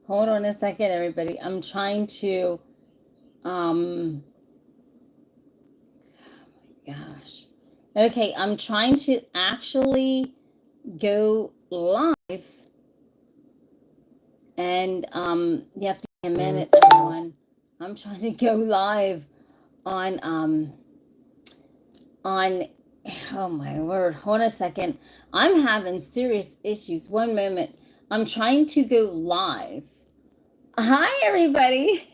Hold on a second, everybody. I'm trying to, oh my gosh. Okay, I'm trying to actually go live, and you have to give me a minute, everyone. I'm trying to go live on oh my word, hold on a second. I'm having serious issues. One moment. I'm trying to go live. Hi, everybody.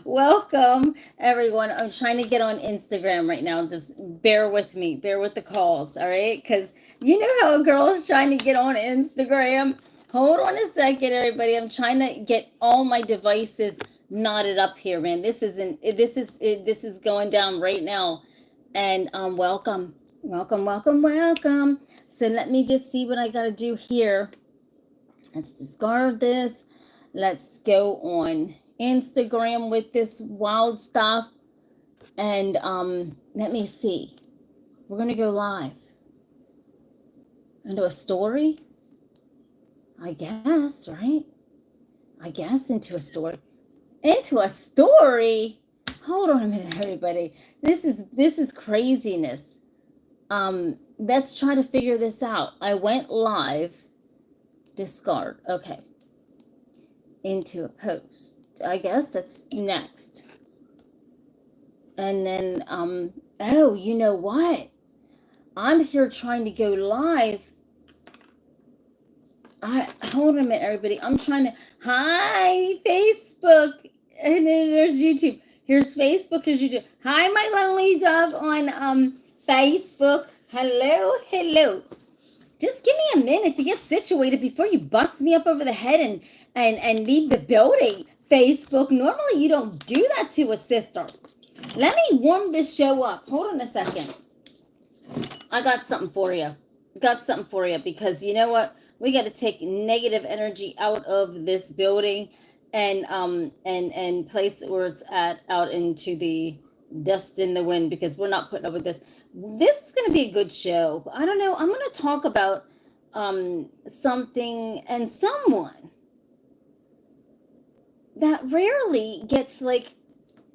Welcome, everyone. I'm trying to get on Instagram right now. Just bear with me. Bear with the calls, all right? Because you know how a girl is trying to get on Instagram. Hold on a second, everybody. I'm trying to get all my devices knotted up here, man. This is going down right now. And welcome. So let me just see what I got to do here. Let's discard this. Let's go on Instagram with this wild stuff. And let me see. We're going to go live. Into a story? I guess, right? I guess into a story. Into a story? Hold on a minute, everybody. This is craziness. Let's try to figure this out. I went live. Discard. Okay. Into a post. I guess that's next. And then, oh, you know what? I'm here trying to go live. Hold on a minute, everybody. I'm trying to, hi, Facebook. And then there's YouTube. Here's Facebook, here's YouTube. Hi, my lonely dove on Facebook. Hello. Just give me a minute to get situated before you bust me up over the head and leave the building. Facebook, normally you don't do that to a sister. Let me warm this show up. Hold on a second. I got something for you. Because you know what? We got to take negative energy out of this building and place it where it's at, out into the dust in the wind, because we're not putting up with this. This is going to be a good show. I don't know. I'm going to talk about something and someone that rarely gets like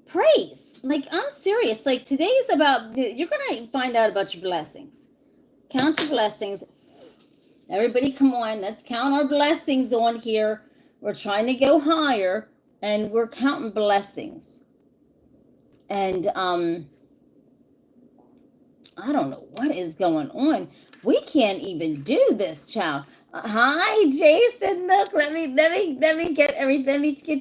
praise. Like, I'm serious. Like, today is about, you're going to find out about your blessings. Count your blessings. Everybody, come on. Let's count our blessings on here. We're trying to go higher, and we're counting blessings. And I don't know what is going on. We can't even do this, child. Hi, Jason. Look, let me get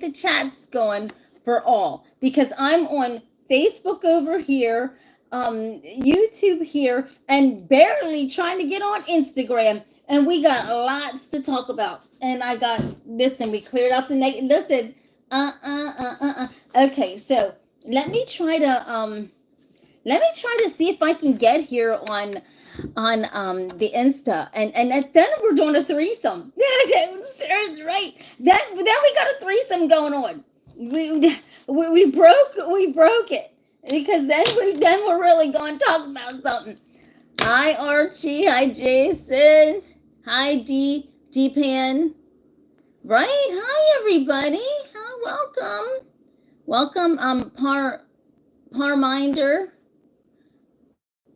the chats going for all, because I'm on Facebook over here, YouTube here, and barely trying to get on Instagram. And we got lots to talk about. And I got this, and we cleared up the negative. Listen, Okay, so let me try to see if I can get here on the Insta, and then we're doing a threesome. Right. Then we got a threesome going on. We broke it, because then we're really going to talk about something. Hi Archie, hi Jason, hi D-Pan. Right, hi everybody. Welcome Parminder.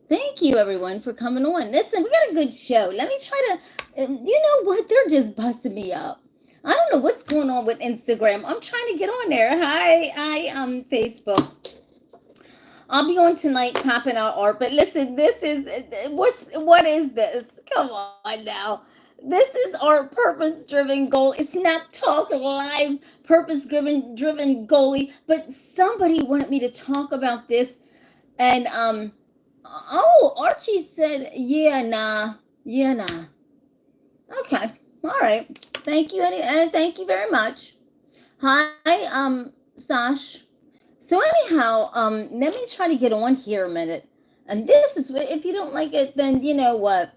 Thank you, everyone, for coming on. Listen, we got a good show. Let me try to, you know what? They're just busting me up. I don't know what's going on with Instagram. I'm trying to get on there. Hi, Facebook. I'll be on tonight tapping out art. But listen, this is, what is this? Come on now. This is our purpose-driven goal. It's not Talk Live purpose-driven goalie. But somebody wanted me to talk about this. And, oh, Archie said, yeah, nah. Okay, all right. Thank you, and thank you very much. Hi, Sash. So anyhow, let me try to get on here a minute. And this is, if you don't like it, then you know what?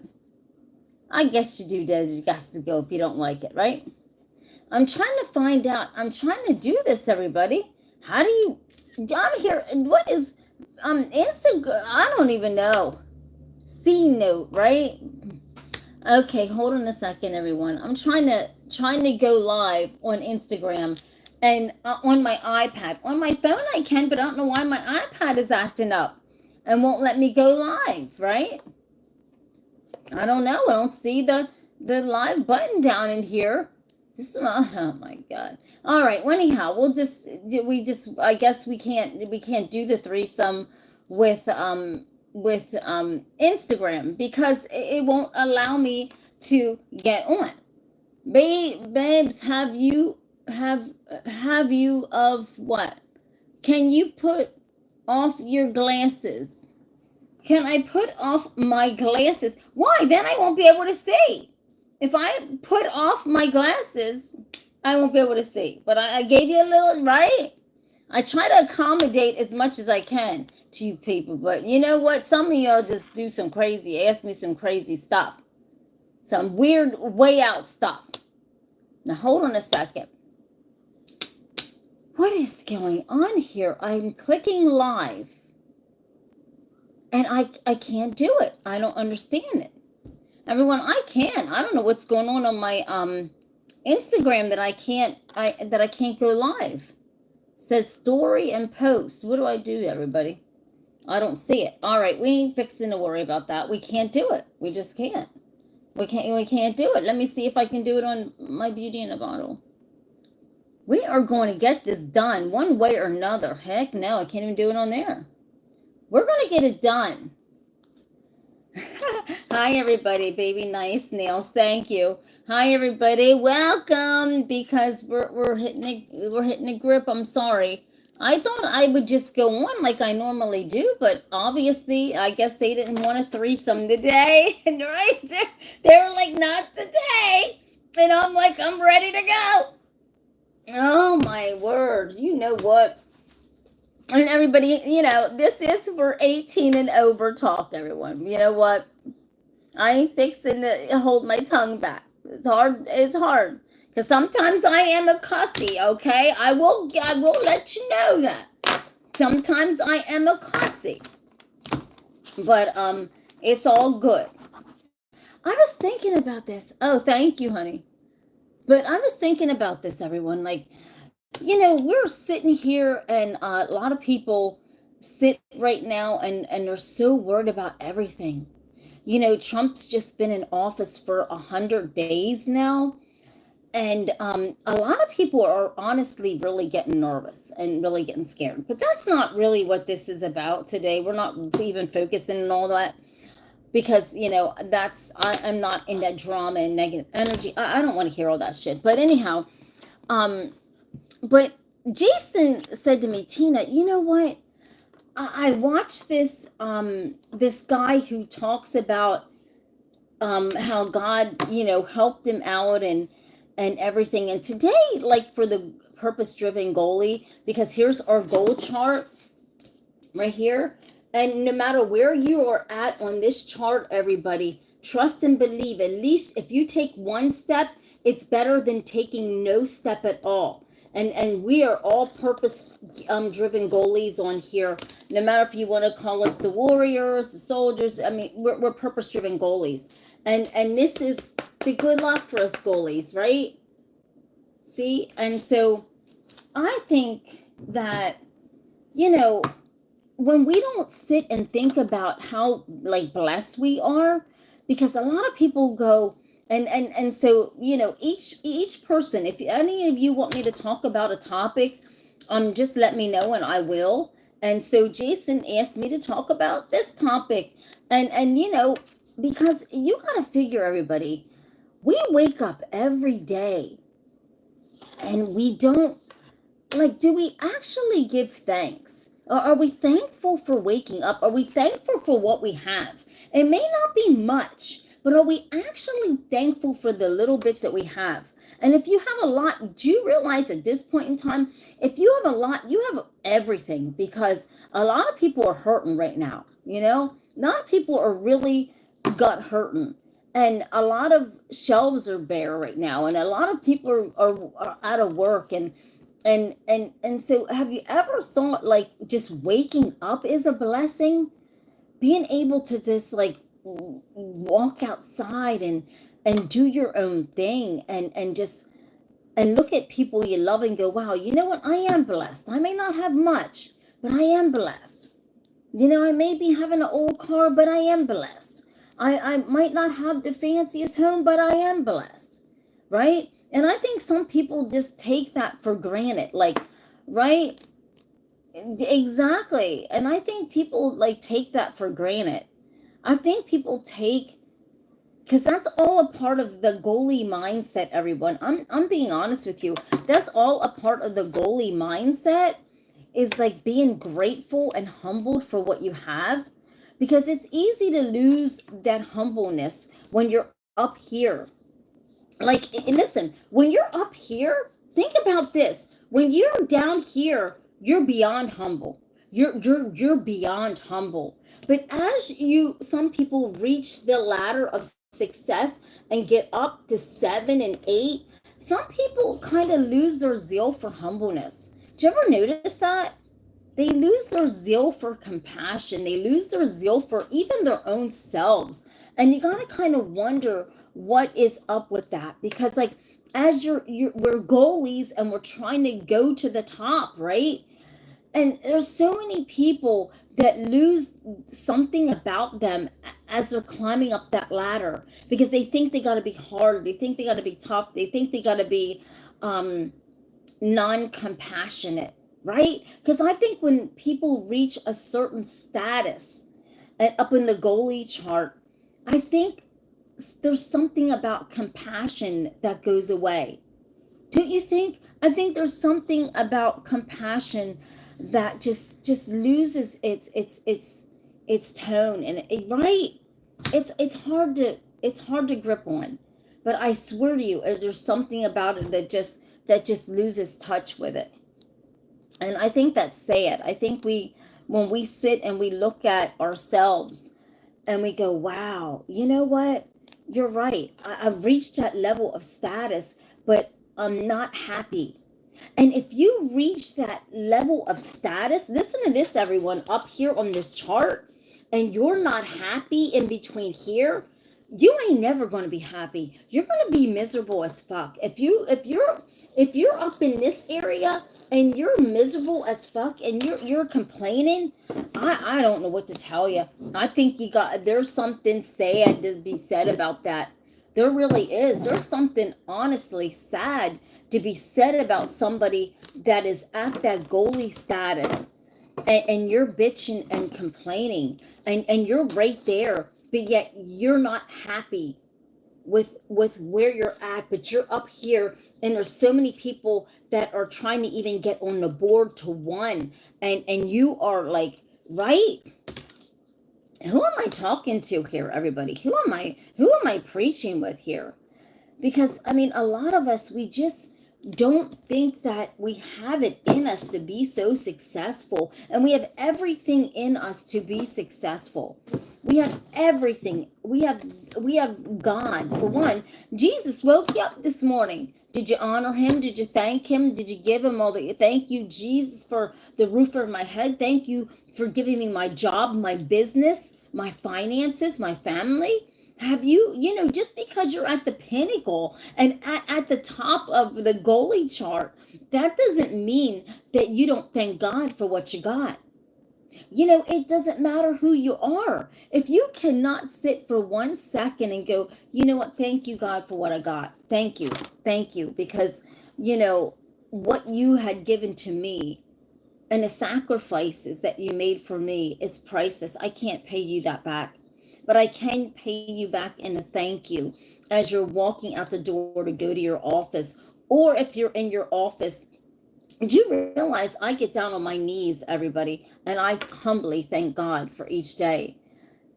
I guess you got to go if you don't like it, right? I'm trying to find out. I'm trying to do this, everybody. How do you? I'm here. What is Instagram? I don't even know. C note, right? Okay, hold on a second, everyone. I'm trying trying to go live on Instagram and on my iPad. On my phone I can, but I don't know why my iPad is acting up and won't let me go live, right? I don't know. I don't see the live button down in here. This is not, oh my god. All right. Well, anyhow, I guess we can't do the threesome with Instagram because it won't allow me to get on. Babes, have you of what? Can you put off your glasses? Can I put off my glasses? Why? Then I won't be able to see. If I put off my glasses, I won't be able to see. But I gave you a little, right? I try to accommodate as much as I can to you people. But you know what? Some of y'all just do some crazy, ask me some crazy stuff. Some weird, way out stuff. Now, hold on a second. What is going on here? I'm clicking live. And I can't do it. I don't understand it. Everyone, I can. I don't know what's going on my Instagram that I can't go live. It says story and post. What do I do, everybody? I don't see it. All right, we ain't fixing to worry about that. We can't do it. We just can't. We can't do it. Let me see if I can do it on my Beauty in a Bottle. We are going to get this done one way or another. Heck no, I can't even do it on there. We're going to get it done. Hi, everybody. Baby, nice nails. Thank you. Hi, everybody. Welcome. Because we're hitting a grip. I'm sorry. I thought I would just go on like I normally do, but obviously, I guess they didn't want a threesome today. Right? They were like, not today. And I'm like, I'm ready to go. Oh, my word. You know what? And everybody, you know, this is for 18 and over talk, everyone. You know what? I ain't fixing to hold my tongue back. It's hard. It's hard. Because sometimes I am a cussy, okay? I will let you know that. Sometimes I am a cussy. But it's all good. I was thinking about this. Oh, thank you, honey. But I was thinking about this, everyone. Like, you know, we're sitting here and a lot of people sit right now and they're so worried about everything. You know, Trump's just been in office for 100 days now. And a lot of people are honestly really getting nervous and really getting scared. But that's not really what this is about today. We're not even focusing on all that. Because, you know, I'm not in that drama and negative energy. I don't want to hear all that shit. But anyhow, but Jason said to me, Tina, you know what? I watched this this guy who talks about how God, you know, helped him out and everything. And today, like for the purpose-driven goalie, because here's our goal chart right here. And no matter where you are at on this chart, everybody, trust and believe. At least if you take one step, it's better than taking no step at all. And we are all purpose driven goalies on here. No matter if you want to call us the warriors, the soldiers. I mean, we're purpose driven goalies. And this is the good luck for us goalies, right? See? And so I think that, you know, when we don't sit and think about how like blessed we are, because a lot of people go and so, you know, each person, if any of you want me to talk about a topic, just let me know and I will. And so Jason asked me to talk about this topic, and you know, because you gotta figure, everybody, we wake up every day and we don't, like, do we actually give thanks? Are we thankful for waking up? Are we thankful for what we have? It may not be much, but are we actually thankful for the little bit that we have? And if you have a lot, do you realize at this point in time, if you have a lot, you have everything, because a lot of people are hurting right now. You know, a lot of people are really gut hurting. And a lot of shelves are bare right now. And a lot of people are out of work. And so have you ever thought, like, just waking up is a blessing? Being able to just like walk outside and and do your own thing, and just and look at people you love and go, wow, you know what? I am blessed. I may not have much, but I am blessed. You know, I may be having an old car, but I am blessed. I might not have the fanciest home, but I am blessed. Right? And I think some people just take that for granted. Like, right? Exactly. And I think people like take that for granted. I think people take, because that's all a part of the goalie mindset, everyone. I'm being honest with you. That's all a part of the goalie mindset, is like being grateful and humbled for what you have, because it's easy to lose that humbleness when you're up here. Like, and listen, when you're up here, think about this. When you're down here, you're beyond humble. You're beyond humble. But as you, some people reach the ladder of success and get up to 7 and 8, some people kind of lose their zeal for humbleness. Do you ever notice that? They lose their zeal for compassion. They lose their zeal for even their own selves. And you got to kind of wonder what is up with that, because like, as we're goalies and we're trying to go to the top, right? And there's so many people that lose something about them as they're climbing up that ladder, because they think they got to be hard, they think they got to be tough, they think they got to be um non-compassionate, right? Because I think when people reach a certain status and up in the goalie chart, I think there's something about compassion that goes away. Don't you think? I think there's something about compassion that just loses its tone, and right? It's hard to grip on. But I swear to you, there's something about it that just loses touch with it. And I think that's sad. I think when we sit and we look at ourselves and we go, wow, you know what? You're right. I've reached that level of status, but I'm not happy. And if you reach that level of status, listen to this, everyone, up here on this chart, and you're not happy in between here, you ain't never going to be happy. You're going to be miserable as fuck. If you're up in this area and you're miserable as fuck and you're complaining, I don't know what to tell you. I think there's something sad to be said about that. There really is. There's something honestly sad to be said about somebody that is at that goalie status, and you're bitching and complaining, and you're right there, but yet you're not happy with where you're at, but you're up here, and there's so many people that are trying to even get on the board to one, and you are like, right? Who am I talking to here, everybody? Who am I preaching with here? Because I mean, a lot of us, we just don't think that we have it in us to be so successful, and we have everything in us to be successful. We have everything. We have God. For one, Jesus woke you up this morning. Did you honor him? Did you thank him? Did you give him all the thank you, Jesus, for the roof over my head? Thank you for giving me my job, my business, my finances, my family. Have you, just because you're at the pinnacle and at the top of the goalie chart, that doesn't mean that you don't thank God for what you got. It doesn't matter who you are. If you cannot sit for 1 second and go, you know what, thank you, God, for what I got. Thank you, because, what you had given to me and the sacrifices that you made for me is priceless. I can't pay you that back, but I can pay you back in a thank you as you're walking out the door to go to your office. Or if you're in your office, do you realize I get down on my knees, everybody, and I humbly thank God for each day.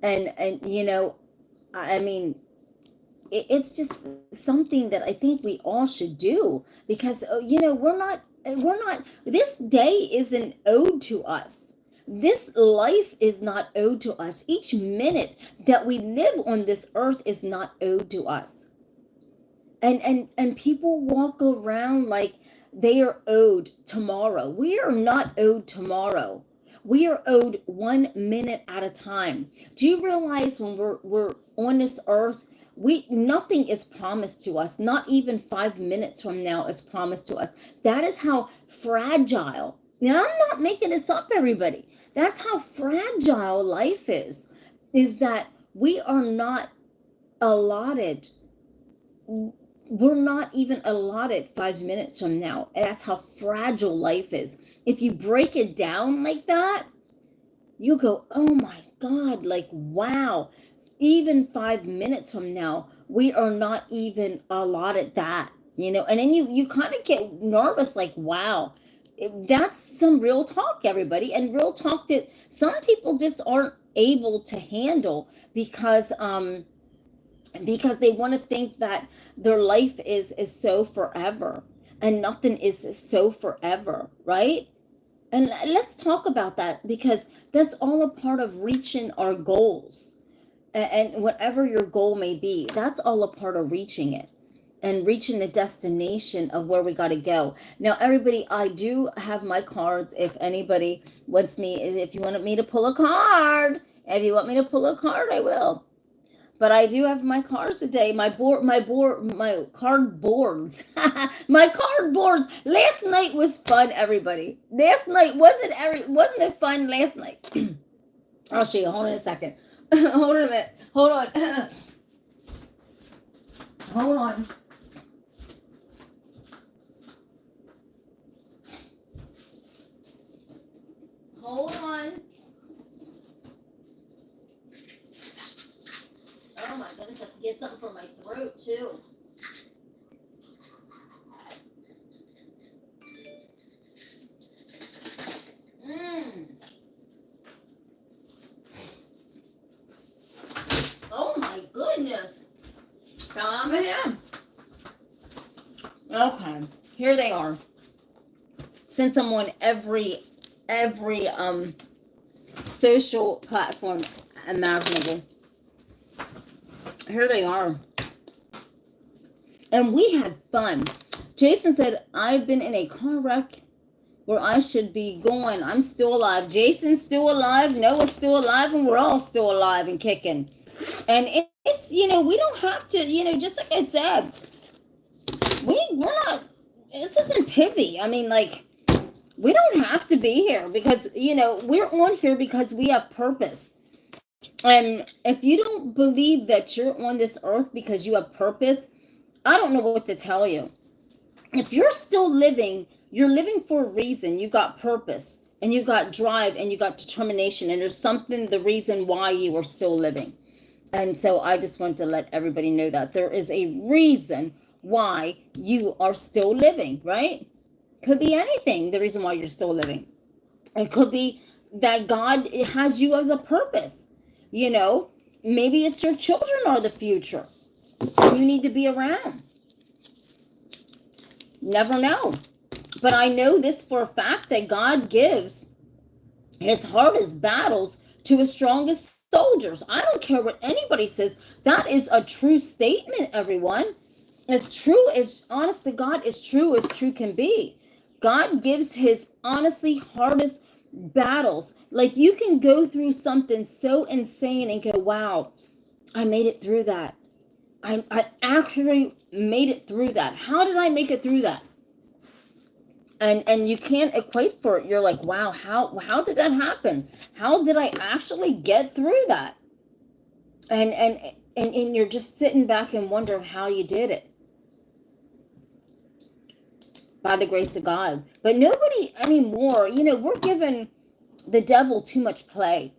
And I mean, it's just something that I think we all should do, because we're not this day isn't owed to us. This life is not owed to us. Each minute that we live on this earth is not owed to us. And people walk around like they are owed tomorrow. We are not owed tomorrow. We are owed 1 minute at a time. Do you realize when we're on this earth, nothing is promised to us. Not even 5 minutes from now is promised to us. That is how fragile. Now, I'm not making this up, everybody. That's how fragile life is that we are not allotted. We're not even allotted 5 minutes from now. And that's how fragile life is. If you break it down like that, you go, oh my God, like, wow. Even 5 minutes from now, we are not even allotted that, and then you kind of get nervous, like, wow, that's some real talk, everybody, and real talk that some people just aren't able to handle because they want to think that their life is so forever, and nothing is so forever, right? And let's talk about that, because that's all a part of reaching our goals. And whatever your goal may be, that's all a part of reaching it and reaching the destination of where we got to go. Now, everybody, I do have my cards. If anybody wants me, if you want me to pull a card, I will. But I do have my cards today. My card boards. My card boards. Last night was fun, everybody. Last night wasn't it fun last night? I'll show you. Hold on a second. Hold on a minute. Hold on. Hold on. Hold on. Oh my goodness, I have to get something for my throat too. Oh my goodness. I'm here. Okay, here they are. Since I'm on every social platform imaginable, here they are. And we had fun. Jason said, I've been in a car wreck where I should be going. I'm still alive. Jason's still alive. Noah's still alive. And we're all still alive and kicking. And it's, we don't have to, just like I said, we're not, this isn't pithy. I mean, like, we don't have to be here because, we're on here because we have purpose. And if you don't believe that you're on this earth because you have purpose, I don't know what to tell you. If you're still living, you're living for a reason. You got purpose and you got drive and you got determination, and there's something, the reason why you are still living. And so I just want to let everybody know that there is a reason why you are still living, right? Could be anything, the reason why you're still living. It could be that God has you as a purpose. Maybe it's your children are the future. You need to be around. Never know. But I know this for a fact, that God gives his hardest battles to his strongest soldiers. I don't care what anybody says. That is a true statement, everyone. As true as, honest to God, as true can be. God gives his honestly hardest battles. Like, you can go through something so insane and go, wow, I made it through that. I actually made it through that. How did I make it through that? And you can't equate for it. You're like, wow, how did that happen? How did I actually get through that? And you're just sitting back and wondering how you did it. By the grace of God. But nobody anymore, we're giving the devil too much play.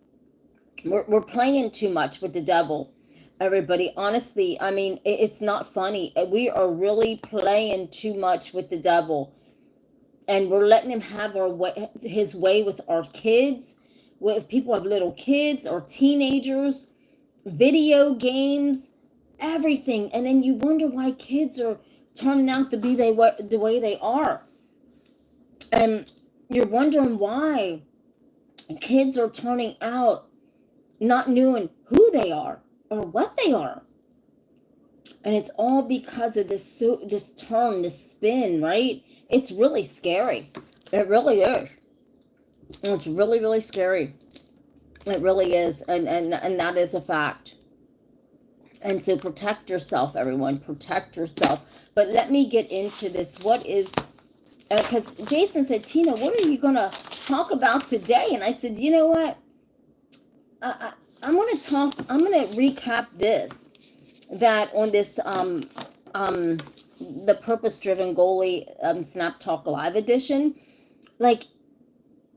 We're playing too much with the devil, everybody. Honestly, it's not funny. We are really playing too much with the devil. And we're letting him have his way with our kids. If people have little kids or teenagers, video games, everything. And then you wonder why kids are turning out to be the way they are. And you're wondering why kids are turning out not knowing who they are or what they are. And it's all because of this turn, this spin, right? It's really scary. It really is. It's really, really scary. It really is. And that is a fact. And so protect yourself, everyone. Protect yourself. But let me get into this. What is, because Jason said, Tina, what are you going to talk about today? And I said, you know what? I'm going to talk, I'm going to recap this, that on this, the Purpose Driven Goalie Snap Talk Live edition. Like,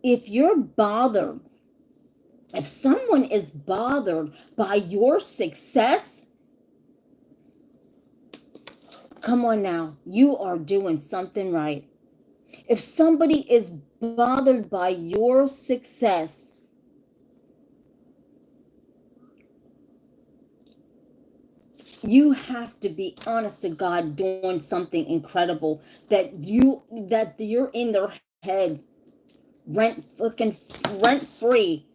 if you're bothered, if someone is bothered by your success, come on now, you are doing something right. If somebody is bothered by your success, you have to be honest to God doing something incredible, that you're in their head rent free,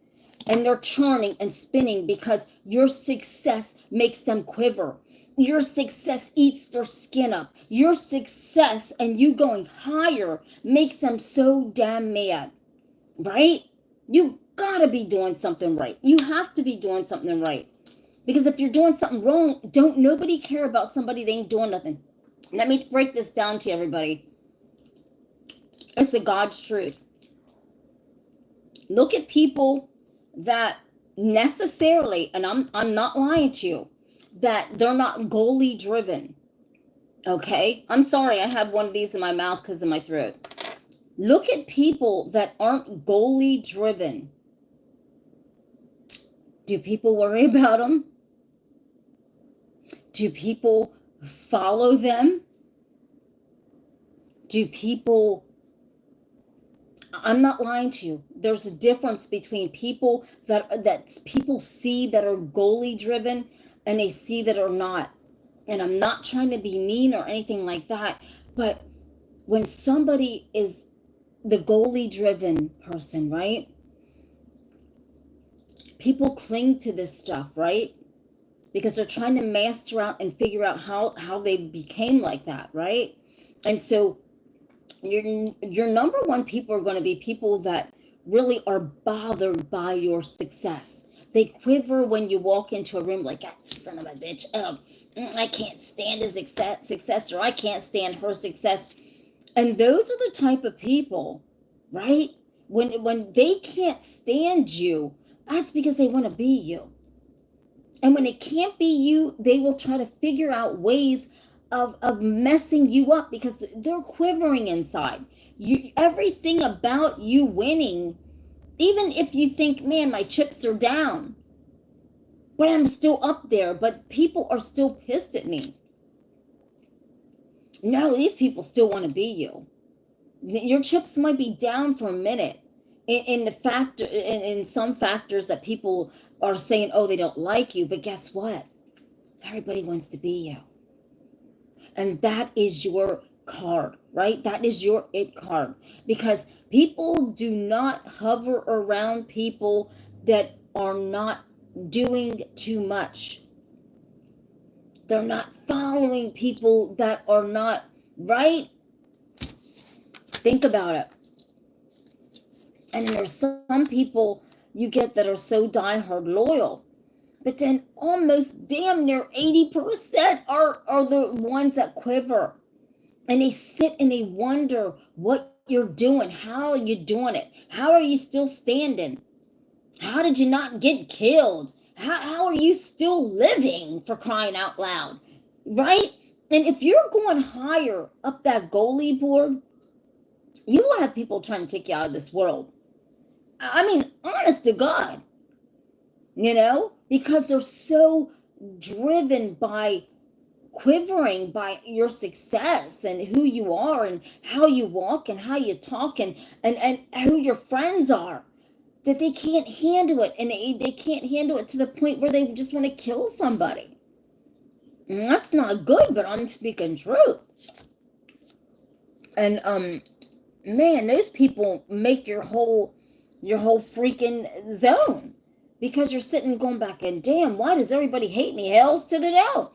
and they're churning and spinning because your success makes them quiver. Your success eats their skin up. Your success and you going higher makes them so damn mad, right? You gotta be doing something right. You have to be doing something right. Because if you're doing something wrong, don't nobody care about somebody that ain't doing nothing. Let me break this down to everybody. It's the God's truth. Look at people that necessarily, and I'm not lying to you, that they're not goalie driven. Okay? I'm sorry, I have one of these in my mouth because of my throat. Look at people that aren't goalie driven. Do people worry about them? Do people follow them? Do people... I'm not lying to you. There's a difference between people that people see that are goalie driven and they see that are not. And I'm not trying to be mean or anything like that, but when somebody is the goalie driven person, right? People cling to this stuff, right? Because they're trying to master out and figure out how they became like that, right? And so your number one people are going to be people that really are bothered by your success. They quiver when you walk into a room like, that son of a bitch. I can't stand his success, or I can't stand her success. And those are the type of people, right? When they can't stand you, that's because they want to be you. And when it can't be you, they will try to figure out ways of messing you up because they're quivering inside. Everything about you winning, even if you think, man, my chips are down, but I'm still up there, but people are still pissed at me. No, these people still want to be you. Your chips might be down for a minute in some factors that people are saying, oh, they don't like you, but guess what? Everybody wants to be you. And that is your card, right? That is your it card. Because people do not hover around people that are not doing too much. They're not following people that are not, right? Think about it. And there's some people you get that are so diehard loyal. But then almost damn near 80% are the ones that quiver. And they sit and they wonder what you're doing. How are you doing it? How are you still standing? How did you not get killed? How are you still living, for crying out loud? Right? And if you're going higher up that goalie board, you will have people trying to take you out of this world. I mean, honest to God. You know, because they're so driven by quivering by your success and who you are and how you walk and how you talk and who your friends are, that they can't handle it, and they can't handle it to the point where they just want to kill somebody. And that's not good, but I'm speaking truth. And man, those people make your whole freaking zone. Because you're sitting going back and, damn, why does everybody hate me? Hells to the no.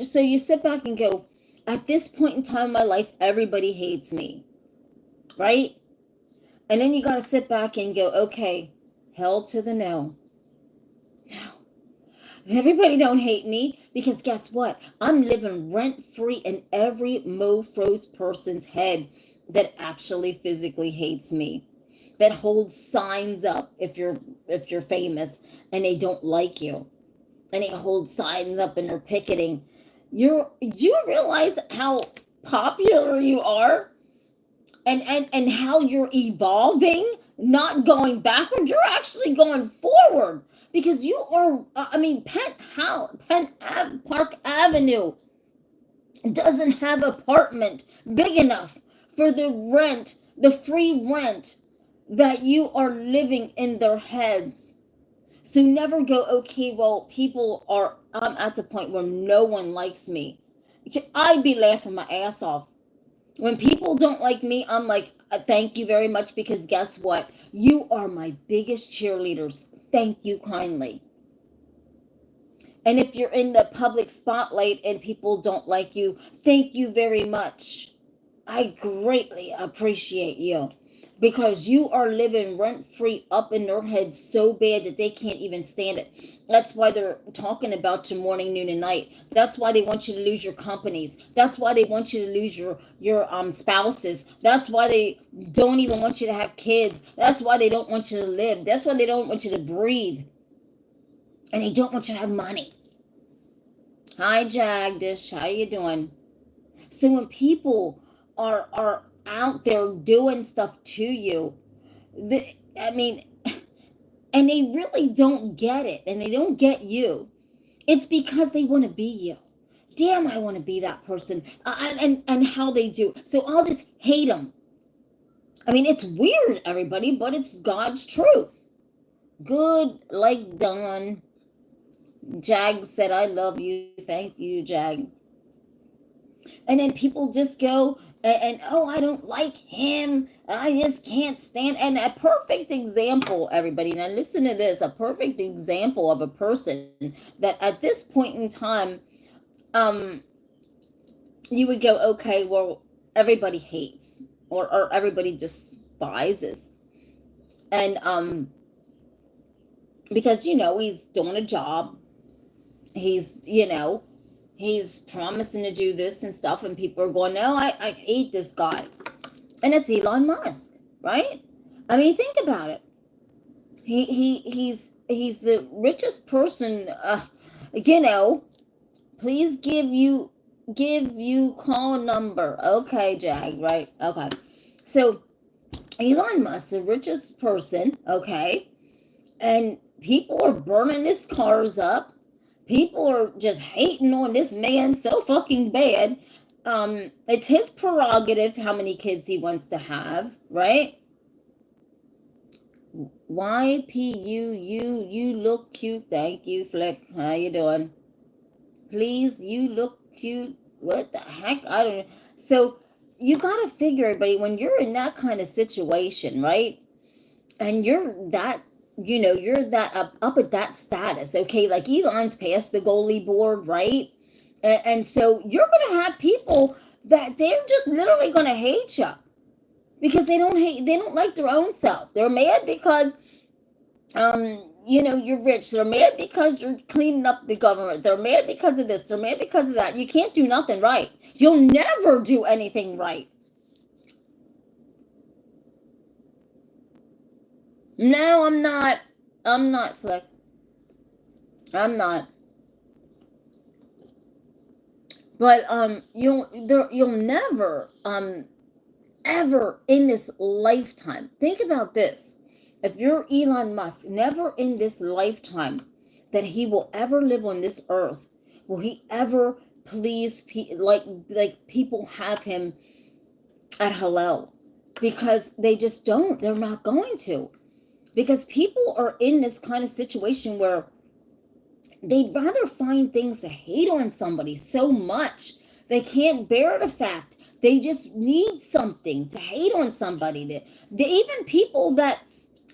So you sit back and go, at this point in time in my life, everybody hates me. Right? And then you got to sit back and go, okay, hell to the no. No. Everybody don't hate me because guess what? I'm living rent free in every mofro's person's head that actually physically hates me. That holds signs up if you're famous and they don't like you. And they hold signs up and they're picketing. Do you realize how popular you are? And how you're evolving, not going backward, you're actually going forward because you are. I mean, Park Avenue doesn't have apartment big enough for the rent, the free rent that you are living in their heads. So never go, okay, well, people are, I'm at the point where no one likes me. I'd be laughing my ass off. When people don't like me, I'm like, thank you very much because guess what? You are my biggest cheerleaders. Thank you kindly. And if you're in the public spotlight and people don't like you, thank you very much. I greatly appreciate you because you are living rent free up in their heads so bad that they can't even stand it. That's why they're talking about you morning, noon, and night. That's why they want you to lose your companies. That's why they want you to lose your spouses. That's why they don't even want you to have kids. That's why they don't want you to live. That's why they don't want you to breathe. And they don't want you to have money. Hi, Jagdish. How you doing? So when people are out there doing stuff to you, I mean, and they really don't get it, and they don't get you. It's because they want to be you. Damn, I want to be that person, and how they do. So I'll just hate them. I mean, it's weird, everybody, but it's God's truth. Good, like Don. Jag said, "I love you." Thank you, Jag. And then people just go and oh, I don't like him, I just can't stand. And a perfect example, everybody, now listen to this, a perfect example of a person that at this point in time, um you would go, okay, well, everybody hates, or everybody despises. And because he's doing a job, he's promising to do this and stuff, and people are going, no, I hate this guy. And it's Elon Musk, right? I mean, think about it. He's the richest person. Please give you call number. Okay, Jag, right? Okay. So Elon Musk, the richest person, okay, and people are burning his cars up. People are just hating on this man so fucking bad. It's his prerogative how many kids he wants to have, right? YPU, you look cute. Thank you, Flick. How you doing? Please, you look cute. What the heck? I don't know. So you gotta figure, everybody, when you're in that kind of situation, right? And you're that up at that status, okay? Like Elon's past the goalie board, right? And so you're gonna have people that they're just literally gonna hate you because they don't like their own self. They're mad because you're rich. They're mad because you're cleaning up the government. They're mad because of this. They're mad because of that. You can't do nothing right. You'll never do anything right. No, I'm not. I'm not, Flick. I'm not. But you'll never ever in this lifetime. Think about this. If you're Elon Musk, never in this lifetime that he will ever live on this earth will he ever please like people have him at hello, because they just don't. They're not going to, because people are in this kind of situation where they'd rather find things to hate on somebody so much they can't bear the fact they just need something to hate on somebody. Even people that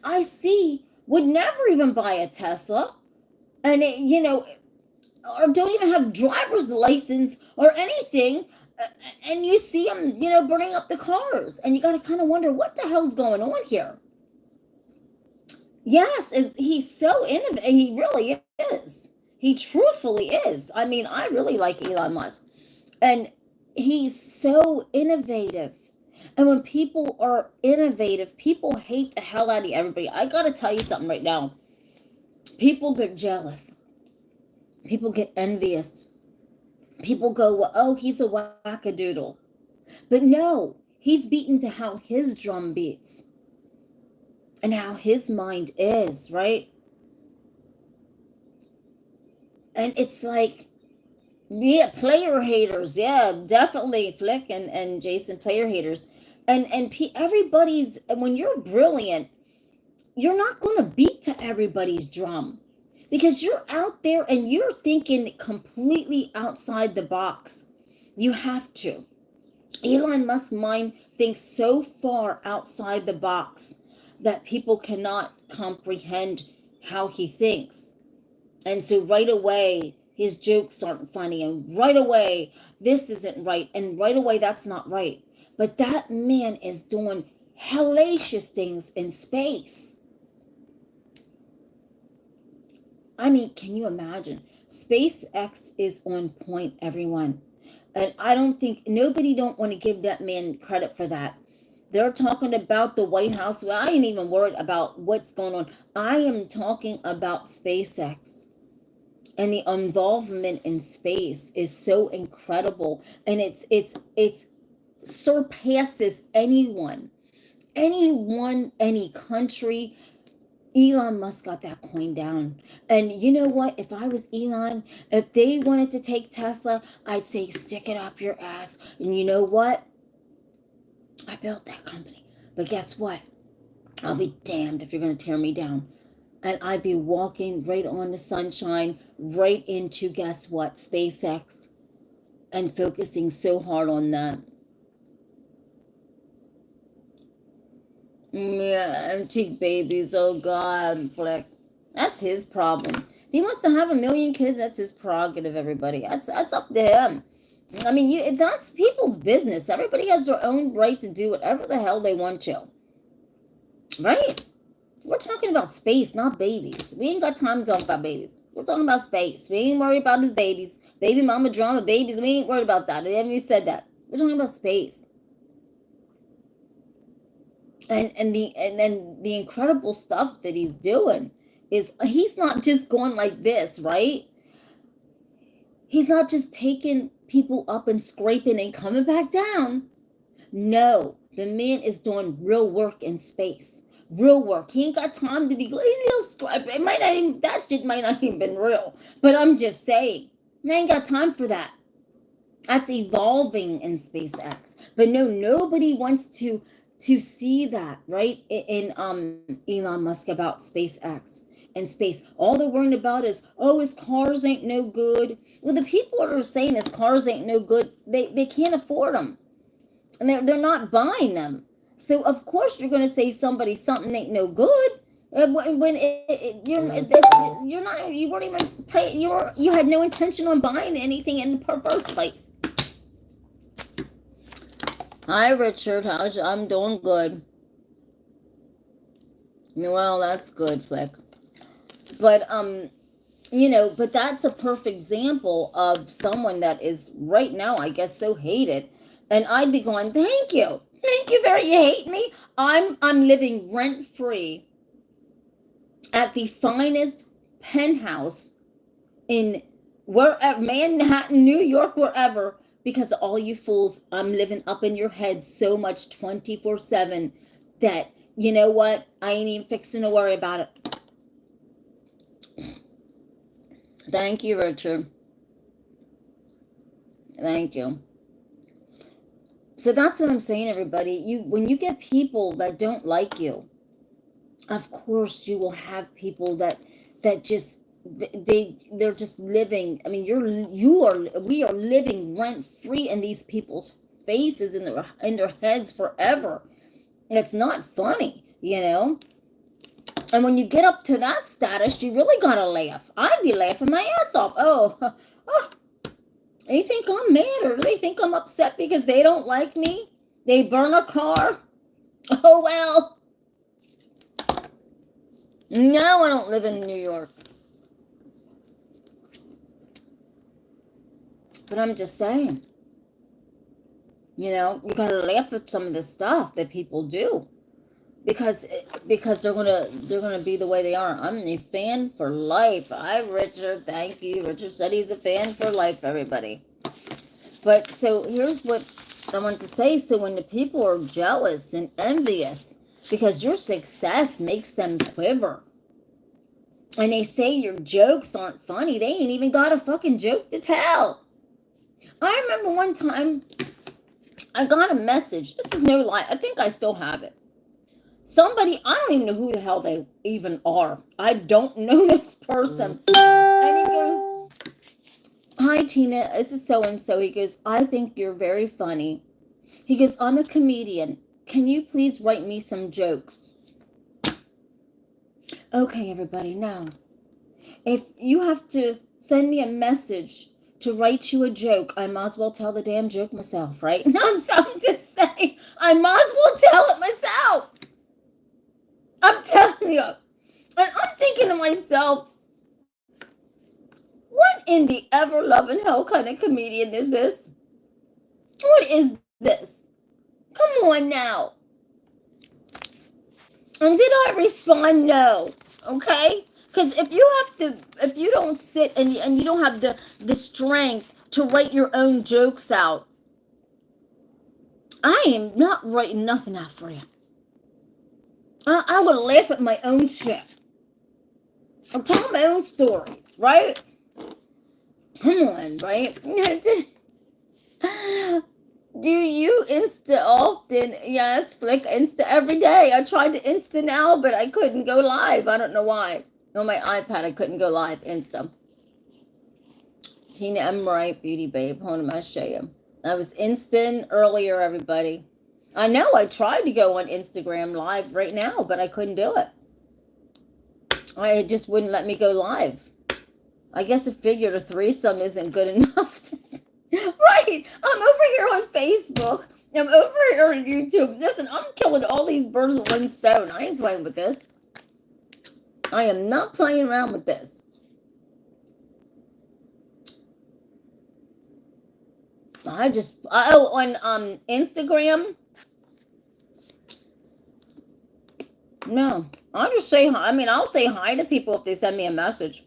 I see would never even buy a Tesla, and or don't even have driver's license or anything, and you see them, burning up the cars, and you got to kind of wonder what the hell's going on here. Yes, he's so innovative. He really is. He truthfully is. I mean, I really like Elon Musk. And he's so innovative. And when people are innovative, people hate the hell out of everybody. I gotta tell you something right now. People get jealous. People get envious. People go, well, oh, he's a wackadoodle. But no, he's beaten to how his drum beats and how his mind is, right? And it's like, yeah, player haters. Yeah, definitely Flick and Jason, player haters. And everybody's, when you're brilliant, you're not going to beat to everybody's drum because you're out there and you're thinking completely outside the box. You have to. Elon Musk's mind thinks so far outside the box that people cannot comprehend how he thinks. And so right away, his jokes aren't funny. And right away, this isn't right. And right away, that's not right. But that man is doing hellacious things in space. I mean, can you imagine? SpaceX is on point, everyone. And I don't think, nobody don't want to give that man credit for that. They're talking about the White House. Well, I ain't even worried about what's going on. I am talking about SpaceX. And the involvement in space is so incredible. And it's surpasses anyone, any country. Elon Musk got that coin down. And you know what? If I was Elon, if they wanted to take Tesla, I'd say stick it up your ass. And you know what? I built that company. But guess what? I'll be damned if you're going to tear me down. And I'd be walking right on the sunshine, right into, guess what? SpaceX. And focusing so hard on that. Yeah, empty babies. Oh God, Flick. That's his problem. If he wants to have a million kids, that's his prerogative. Everybody, that's up to him. I mean, that's people's business. Everybody has their own right to do whatever the hell they want to. Right? We're talking about space, not babies. We ain't got time to talk about babies. We're talking about space. We ain't worried about his babies. Baby mama drama, babies. We ain't worried about that. I haven't even said that. We're talking about space. And the incredible stuff that he's doing is he's not just going like this, right? He's not just taking people up and scraping and coming back down. No, the man is doing real work in space. Real work. He ain't got time to be little scrap. It might not even, that shit might not even been real. But I'm just saying, I ain't got time for that. That's evolving in SpaceX. But no, nobody wants to see that, right? In Elon Musk about SpaceX and space. All they're worrying about is, oh, his cars ain't no good. Well, the people that are saying his cars ain't no good, they can't afford them. And they're not buying them. So of course you're going to say something ain't no good. When you're not, you weren't even paying, you had no intention on buying anything in the first place. Hi, Richard. I'm doing good. Well, that's good, Flick. But but that's a perfect example of someone that is right now, I guess, so hated. And I'd be going, thank you very. You hate me. I'm living rent free at the finest penthouse in wherever, Manhattan, New York, wherever. Because of all you fools, I'm living up in your head so much 24/7 that, you know what? I ain't even fixing to worry about it. Thank you, Richard. Thank you. So that's what I'm saying, everybody. When you get people that don't like you, of course you will have people that just they're just living. I mean, we are living rent free in these people's faces in their heads forever. It's not funny, And when you get up to that status, you really gotta laugh. I'd be laughing my ass off. Oh, they think I'm mad, or they think I'm upset because they don't like me. They burn a car. Oh well. No, I don't live in New York. But I'm just saying, you know, you gotta laugh at some of the stuff that people do. Because they're gonna be the way they are. I'm a fan for life. Hi Richard, thank you. Richard said he's a fan for life, everybody. But so here's what I want to say. So when the people are jealous and envious because your success makes them quiver, and they say your jokes aren't funny, they ain't even got a fucking joke to tell. I remember one time I got a message. This is no lie. I think I still have it. Somebody, I don't even know who the hell they even are. I don't know this person. And he goes, hi, Tina, this is so-and-so. He goes, I think you're very funny. He goes, I'm a comedian. Can you please write me some jokes? Okay, everybody, now, if you have to send me a message to write you a joke, I might as well tell the damn joke myself, right? No, I'm just saying, I might as well tell it myself. I'm telling you. And I'm thinking to myself, what in the ever-loving hell kind of comedian is this? What is this? Come on now. And did I respond? No. Okay? Because if you don't sit and you don't have the strength to write your own jokes out, I am not writing nothing out for you. I would laugh at my own shit. I'm telling my own stories, right? Come on, right? Do you Insta often? Yes, Flick Insta every day. I tried to Insta now, but I couldn't go live. I don't know why. On my iPad, I couldn't go live Insta. Tina M Wright, Beauty Babe. Hold on, I'll show you. I was Instant earlier, everybody. I know I tried to go on Instagram live right now, but I couldn't do it. It just wouldn't let me go live. I guess I figured a threesome isn't good enough. Right. I'm over here on Facebook. I'm over here on YouTube. Listen, I'm killing all these birds with one stone. I ain't playing with this. I am not playing around with this. On Instagram. No, I'll just say hi. I mean, I'll say hi to people if they send me a message.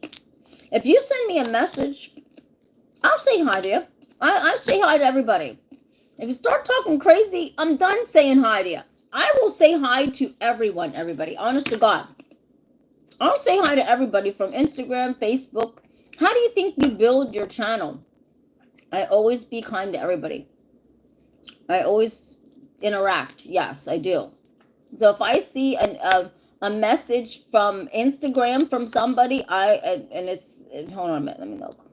If you send me a message, I'll say hi to you. I say hi to everybody. If you start talking crazy, I'm done saying hi to you. I will say hi to everyone, everybody. Honest to God. I'll say hi to everybody from Instagram, Facebook. How do you think you build your channel? I always be kind to everybody. I always interact. Yes, I do. So if I see a message from Instagram from somebody, hold on a minute, let me look.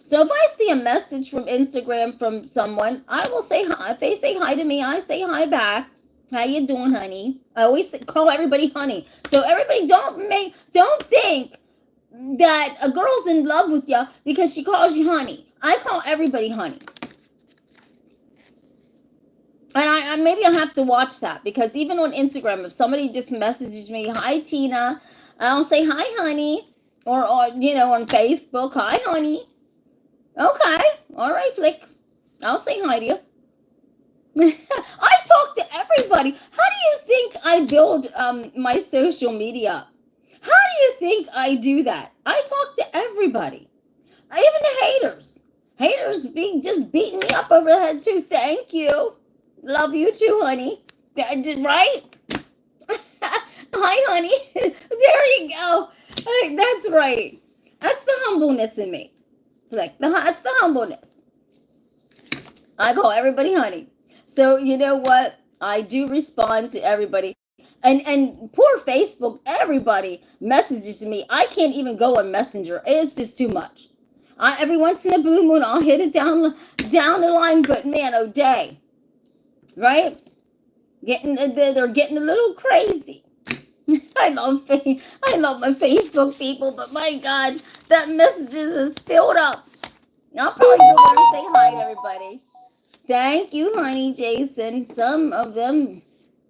So if I see a message from Instagram from someone, I will say hi. If they say hi to me, I say hi back. How you doing, honey? I always call everybody honey. So everybody don't think that a girl's in love with you because she calls you honey. I call everybody honey. And I maybe I'll have to watch that, because even on Instagram, if somebody just messages me, hi Tina, I'll say hi honey, or you know, on Facebook, hi honey. Okay, all right, Flick, I'll say hi to you. I talk to everybody. How do you think I build my social media? How do you think I do that? I talk to everybody, even the haters. Haters just beating me up over the head too. Thank you. Love you too, honey. Right? Hi, honey. There you go. That's right. That's the humbleness in me. Like that's the humbleness. I call everybody honey. So you know what? I do respond to everybody. And poor Facebook, everybody messages me. I can't even go on Messenger. It's just too much. Every once in a blue moon, I'll hit it down the line, but man, oh day. Right? They're getting a little crazy. I love my Facebook people, but my God, that messages is filled up. I'll probably go over and say hi to everybody. Thank you, honey, Jason. Some of them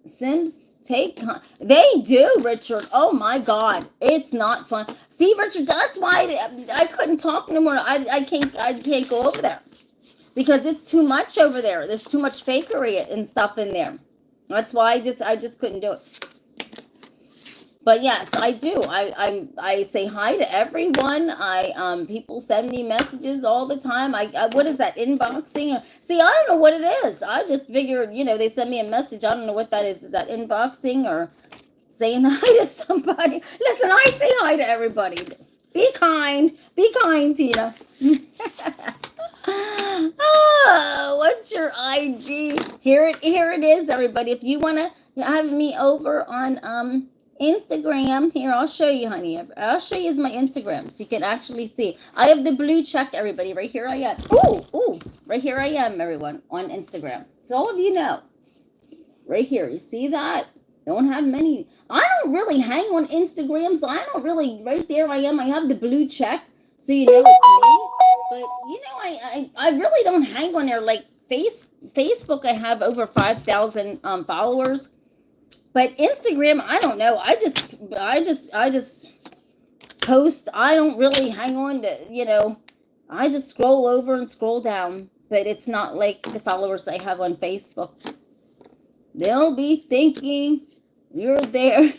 Sims take, they do, Richard. Oh my God. It's not fun. See, Richard, that's why I couldn't talk no more. I can't go over there. Because it's too much over there. There's too much fakery and stuff in there. That's why I just couldn't do it. But yes, I do. I say hi to everyone. People send me messages all the time. I what is that, inboxing? See, I don't know what it is. I just figured, they send me a message. I don't know what that is. Is that inboxing or saying hi to somebody? Listen, I say hi to everybody. Be kind. Be kind, Tina. Oh, what's your IG? Here it is, everybody. If you want to have me over on Instagram, here, I'll show you, honey. I'll show you my Instagram so you can actually see. I have the blue check, everybody. Right here I am. Ooh, right here I am, everyone, on Instagram. So all of you know. Right here. You see that? Don't have many. I don't really hang on Instagram, so I don't really, right there I am. I have the blue check, so you know it's me. But, I really don't hang on there. Like Facebook, I have over 5,000 followers. But Instagram, I don't know. I just post. I don't really hang on to, I just scroll over and scroll down. But it's not like the followers I have on Facebook. They'll be thinking you're there.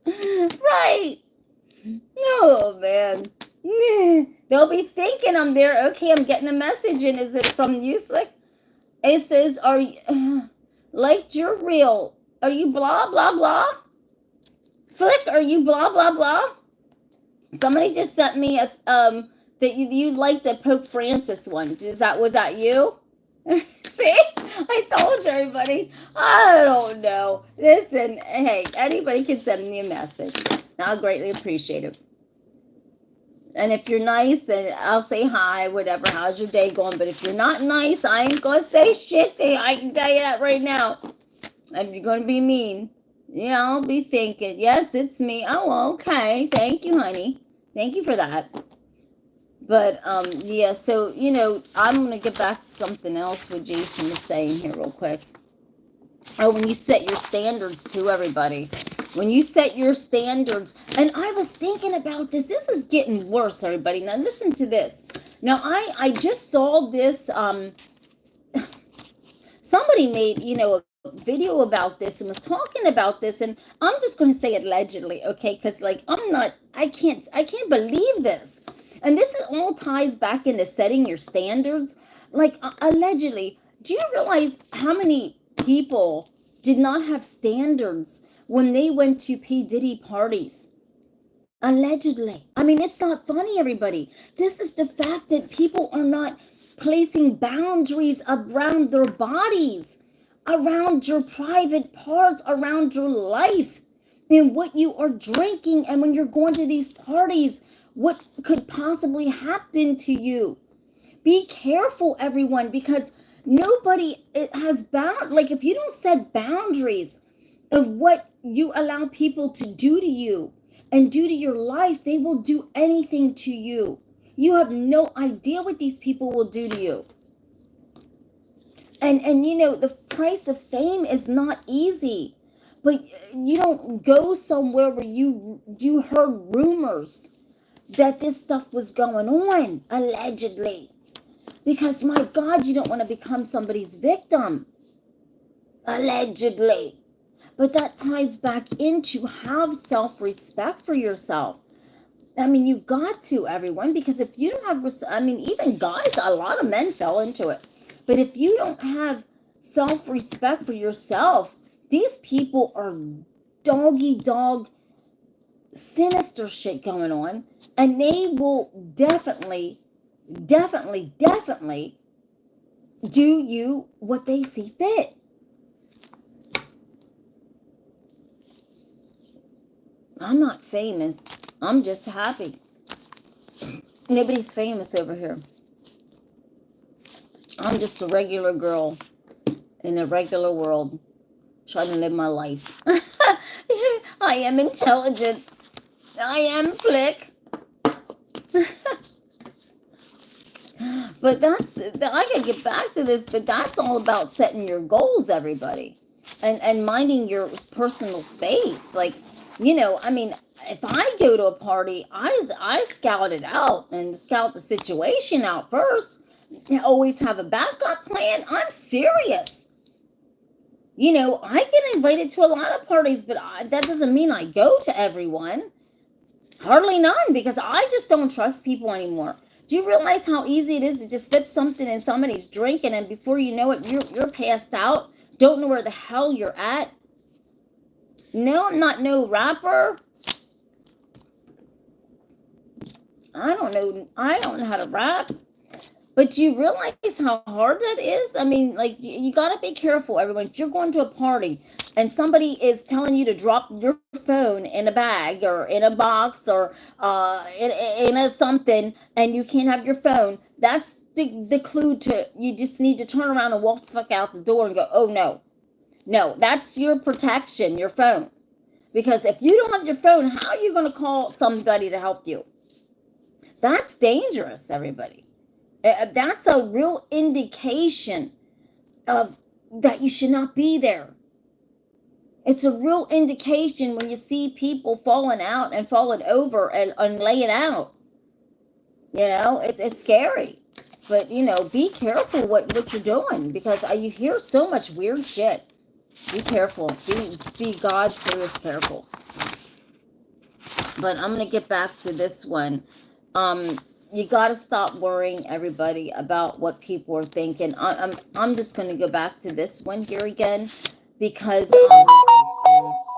Right. No, man. They'll be thinking I'm there. Okay, I'm getting a message. And is it from you, Flick? It says, are you... like you're real. Are you blah, blah, blah? Flick, are you blah, blah, blah? Somebody just sent me a, that you liked the Pope Francis one. Was that you? See? I told you, everybody. I don't know. Listen, hey, anybody can send me a message. I'll greatly appreciate it. And if you're nice, then I'll say hi, whatever. How's your day going? But if you're not nice, I ain't going to say shit to you. I can tell you that right now. If you're going to be mean, yeah, I'll be thinking, yes, it's me. Oh, okay. Thank you, honey. Thank you for that. But, yeah, so, I'm going to get back to something else what Jason was saying here real quick. Oh, when you set your standards too, everybody. When you set your standards, and I was thinking about this. This is getting worse, everybody. Now, listen to this. Now, I just saw this, somebody made, a video about this and was talking about this, and I'm just going to say allegedly, okay? Because, I can't believe this. And this all ties back into setting your standards. Allegedly, do you realize how many people did not have standards when they went to P. Diddy parties? Allegedly. I mean, it's not funny, everybody. This is the fact that people are not placing boundaries around their bodies, around your private parts, around your life, and what you are drinking. And when you're going to these parties, what could possibly happen to you? Be careful, everyone, because nobody has if you don't set boundaries of what you allow people to do to you and do to your life, they will do anything to you. You have no idea what these people will do to you. And the price of fame is not easy. But you don't go somewhere where you heard rumors that this stuff was going on, allegedly. Because, my God, you don't want to become somebody's victim. Allegedly. But that ties back into have self-respect for yourself. I mean, you got to, everyone, because if you don't have, even guys, a lot of men fell into it. But if you don't have self-respect for yourself, these people are dog sinister shit going on, and they will definitely do you what they see fit. I'm not famous. I'm just happy. Nobody's famous over here. I'm just a regular girl in a regular world trying to live my life. I am intelligent. I am Flick. But I gotta get back to this, but that's all about setting your goals, everybody. And minding your personal space. Like, I mean, if I go to a party, I scout it out and scout the situation out first. Always have a backup plan. I'm serious. I get invited to a lot of parties, but that doesn't mean I go to everyone. Hardly none, because I just don't trust people anymore. Do you realize how easy it is to just slip something in somebody's drinking, and before you know it, you're passed out, don't know where the hell you're at? No, I'm not no rapper. I don't know how to rap. But do you realize how hard that is? I mean, like, you got to be careful, everyone. If you're going to a party and somebody is telling you to drop your phone in a bag or in a box or in a something, and you can't have your phone, that's the clue to, you just need to turn around and walk the fuck out the door and go, oh, no. No, that's your protection, your phone. Because if you don't have your phone, how are you going to call somebody to help you? That's dangerous, everybody. That's a real indication of that you should not be there. It's a real indication when you see people falling out and falling over and laying out. It's scary. But, be careful what you're doing, because you hear so much weird shit. Be careful. Be God serious careful. But I'm going to get back to this one. You got to stop worrying, everybody, about what people are thinking. I'm just going to go back to this one here again, because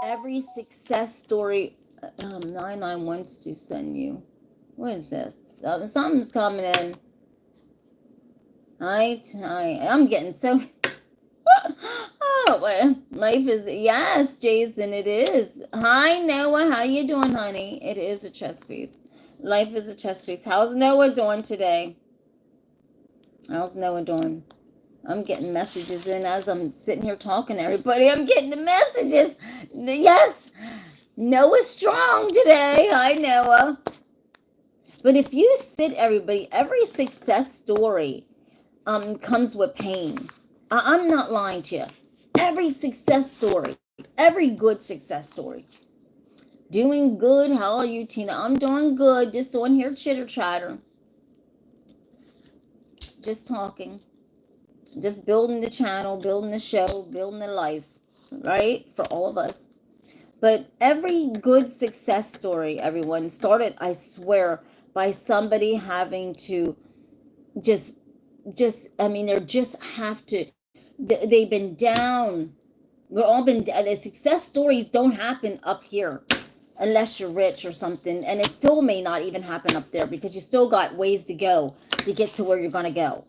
every success story 99 wants to send you. What is this? Something's coming in. I'm getting so oh, life is, yes, Jason, it is. Hi, Noah, how you doing, honey? It is a chess piece. Life is a chess piece. How's Noah doing today? How's Noah doing? I'm getting messages in as I'm sitting here talking to everybody. I'm getting the messages. Yes, Noah's strong today. Hi, Noah. But if you sit, everybody, every success story comes with pain. I'm not lying to you. Every success story, every good success story. Doing good. How are you, Tina? I'm doing good. Just on here chitter chatter. Just talking. Just building the channel, building the show, building the life, right? For all of us. But every good success story, everyone, started, I swear, by somebody having to they've been down. We're all been down. The success stories don't happen up here unless you're rich or something. And it still may not even happen up there, because you still got ways to go to get to where you're going to go.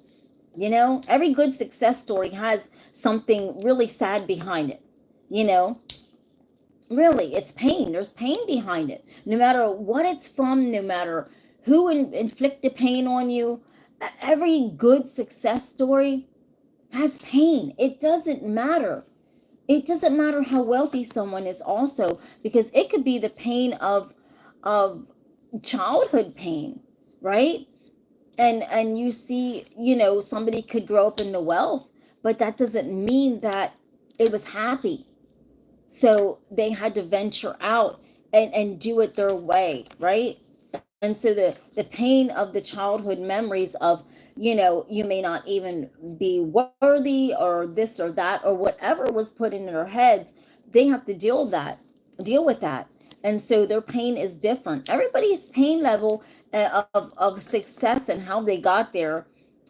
Every good success story has something really sad behind it. Really, it's pain. There's pain behind it. No matter what it's from, no matter who inflicted pain on you, every good success story has pain. It doesn't matter. It doesn't matter how wealthy someone is also, because it could be the pain of childhood pain, right? And you see, somebody could grow up in the wealth, but that doesn't mean that it was happy. So they had to venture out and do it their way, right? And so the pain of the childhood memories of, you may not even be worthy or this or that or whatever was put in their heads, they have to deal with that. And so their pain is different. Everybody's pain level of success and how they got there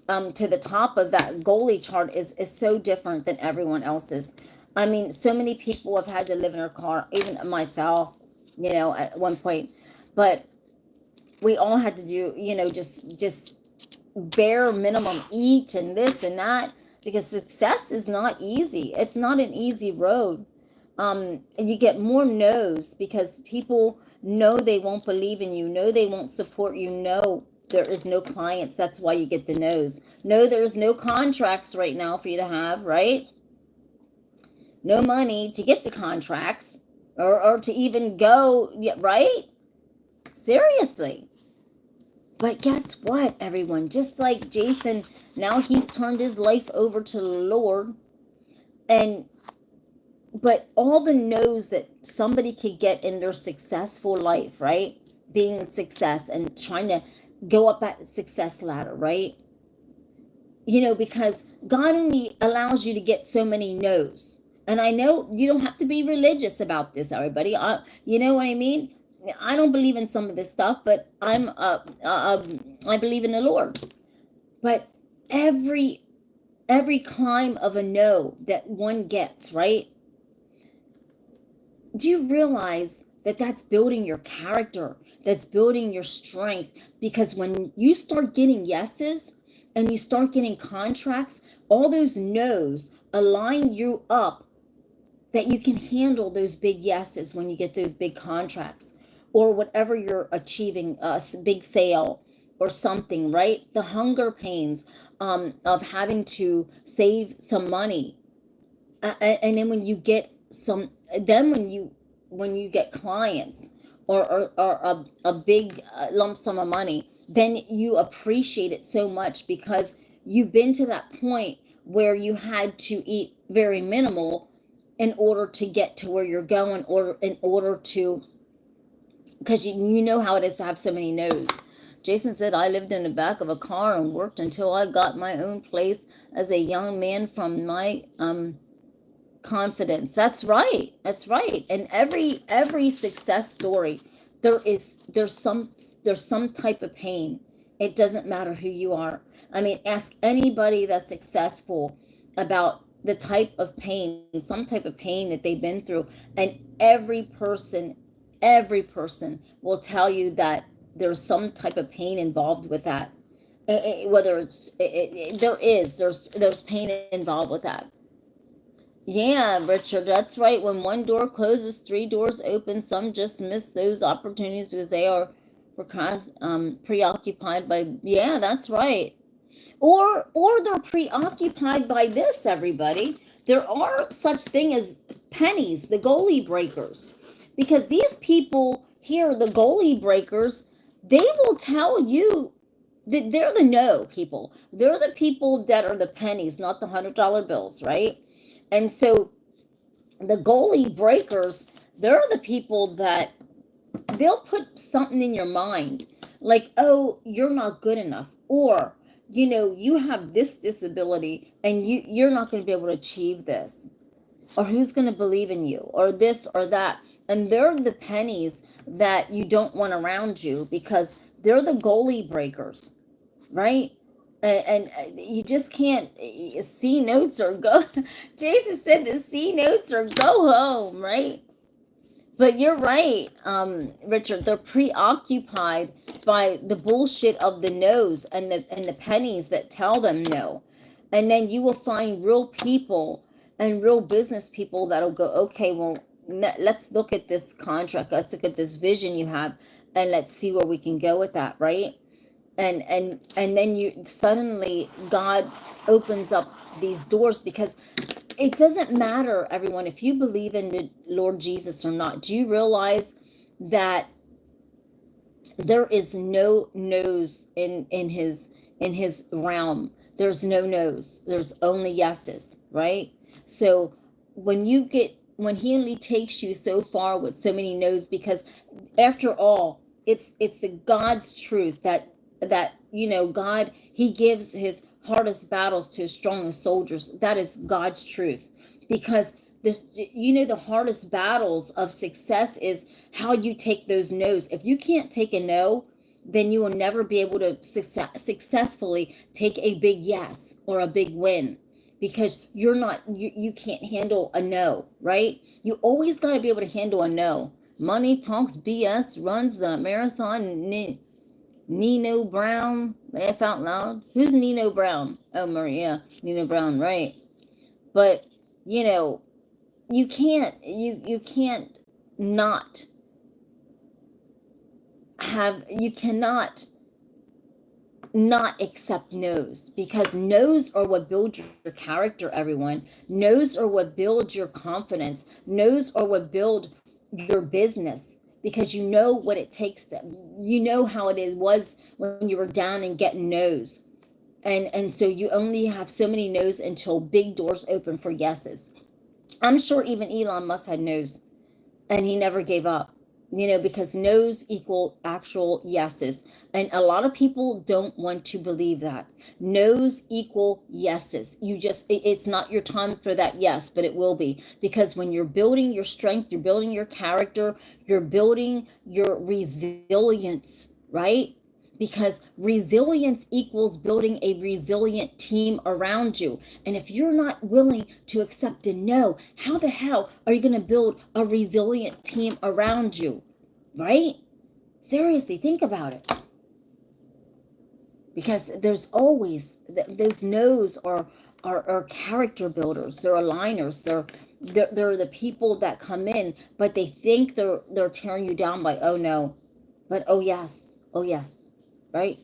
to the top of that GOALIE chart is so different than everyone else's. I mean, so many people have had to live in their car, even myself, at one point. But we all had to do, just bare minimum eat and this and that, because success is not easy. It's not an easy road. And you get more no's because people know they won't believe in you, know they won't support you, know there is no clients. That's why you get the no's. No, there's no contracts right now for you to have, right? No money to get the contracts or to even go, right? Seriously. But guess what, everyone? Just like Jason, now he's turned his life over to the Lord. And but all the no's that somebody could get in their successful life, right? Being a success and trying to go up that success ladder, right? You know, because God only allows you to get so many no's. And I know you don't have to be religious about this, everybody. You know what I mean? I don't believe in some of this stuff, but I believe in the Lord. But every climb of a no that one gets, right? Do you realize that that's building your character? That's building your strength. Because when you start getting yeses and you start getting contracts, all those no's align you up that you can handle those big yeses when you get those big contracts or whatever you're achieving, a big sale or something, right? The hunger pains of having to save some money. And then when you get some, then when you get clients or a big lump sum of money, then you appreciate it so much because you've been to that point where you had to eat very minimal in order to get to where you're going, or in order to, because you know how it is to have so many no's. Jason said, I lived in the back of a car and worked until I got my own place as a young man from my confidence. That's right. That's right. And every success story, there's some type of pain. It doesn't matter who you are. I mean, ask anybody that's successful about the type of pain, some type of pain that they've been through, and every person will tell you that there's some type of pain involved with that. Whether there's pain involved with that. Yeah, Richard, that's right. When one door closes, three doors open. Some just miss those opportunities because they are preoccupied by. Yeah, that's right. Or they're preoccupied by this. Everybody, there are such thing as pennies, the goalie breakers, because these people here, the goalie breakers, they will tell you that they're the no people. They're the people that are the pennies, not the $100 bills, right? And so the goalie breakers, they're the people that they'll put something in your mind like, oh, you're not good enough, or you have this disability and you're not going to be able to achieve this, or who's going to believe in you, or this or that. And they're the pennies that you don't want around you because they're the goalie breakers, right? And you just can't C notes or go. Jason said the C notes or go home, right? But you're right, Richard. They're preoccupied by the bullshit of the no's and the pennies that tell them no. And then you will find real people and real business people that'll go, okay, well, let's look at this contract. Let's look at this vision you have, and let's see where we can go with that, right? And then you suddenly God opens up these doors, because it doesn't matter, everyone, if you believe in the Lord Jesus or not. Do you realize that there is no no's in his realm? There's no no's, there's only yeses, right? So when he only takes you so far with so many no's, because after all, it's the God's truth that God, he gives his hardest battles to his strongest soldiers. That is God's truth. Because the hardest battles of success is how you take those no's. If you can't take a no, then you will never be able to successfully take a big yes or a big win, because you can't handle a no, right? You always got to be able to handle a no. Money talks BS, runs the marathon. Nino Brown, laugh out loud. Who's Nino Brown? Oh, Maria, Nino Brown, right? But you can't not you cannot not accept no's, because no's are what build your character, everyone. No's are what build your confidence. No's are what build your business, because you know what it takes to, you know how was when you were down and getting no's. And so you only have so many no's until big doors open for yeses. I'm sure even Elon Musk had no's, and he never gave up, because no's equal actual yeses. And a lot of people don't want to believe that. No's equal yeses. It's not your time for that yes, but it will be. Because when you're building your strength, you're building your character, you're building your resilience, right? Because resilience equals building a resilient team around you. And if you're not willing to accept a no, how the hell are you going to build a resilient team around you? Right? Seriously, think about it. Because there's always, those no's are character builders. They're aligners. They're the people that come in, but they think they're tearing you down by, oh no, but oh yes, right?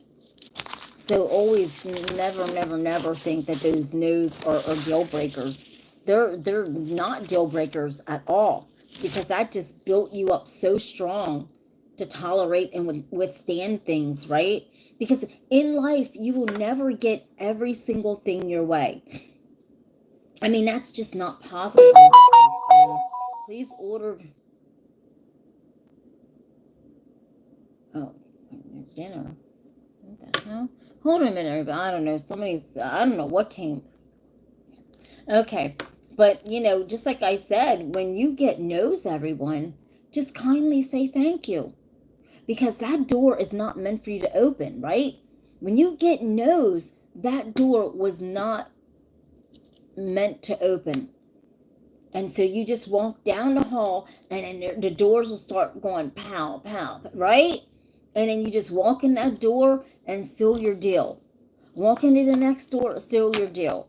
So always, never think that those no's are deal breakers. They're not deal breakers at all, because that just built you up so strong to tolerate and withstand things, right? Because in life, you will never get every single thing your way. I mean, that's just not possible. Please order. Oh, dinner. What the hell? Hold on a minute, everybody. I don't know. I don't know what came. Okay. But, just like I said, when you get no's, everyone, just kindly say thank you. Because that door is not meant for you to open, right? When you get no's, that door was not meant to open. And so you just walk down the hall, and then the doors will start going pow, pow, right? And then you just walk in that door and seal your deal. Walk into the next door, seal your deal.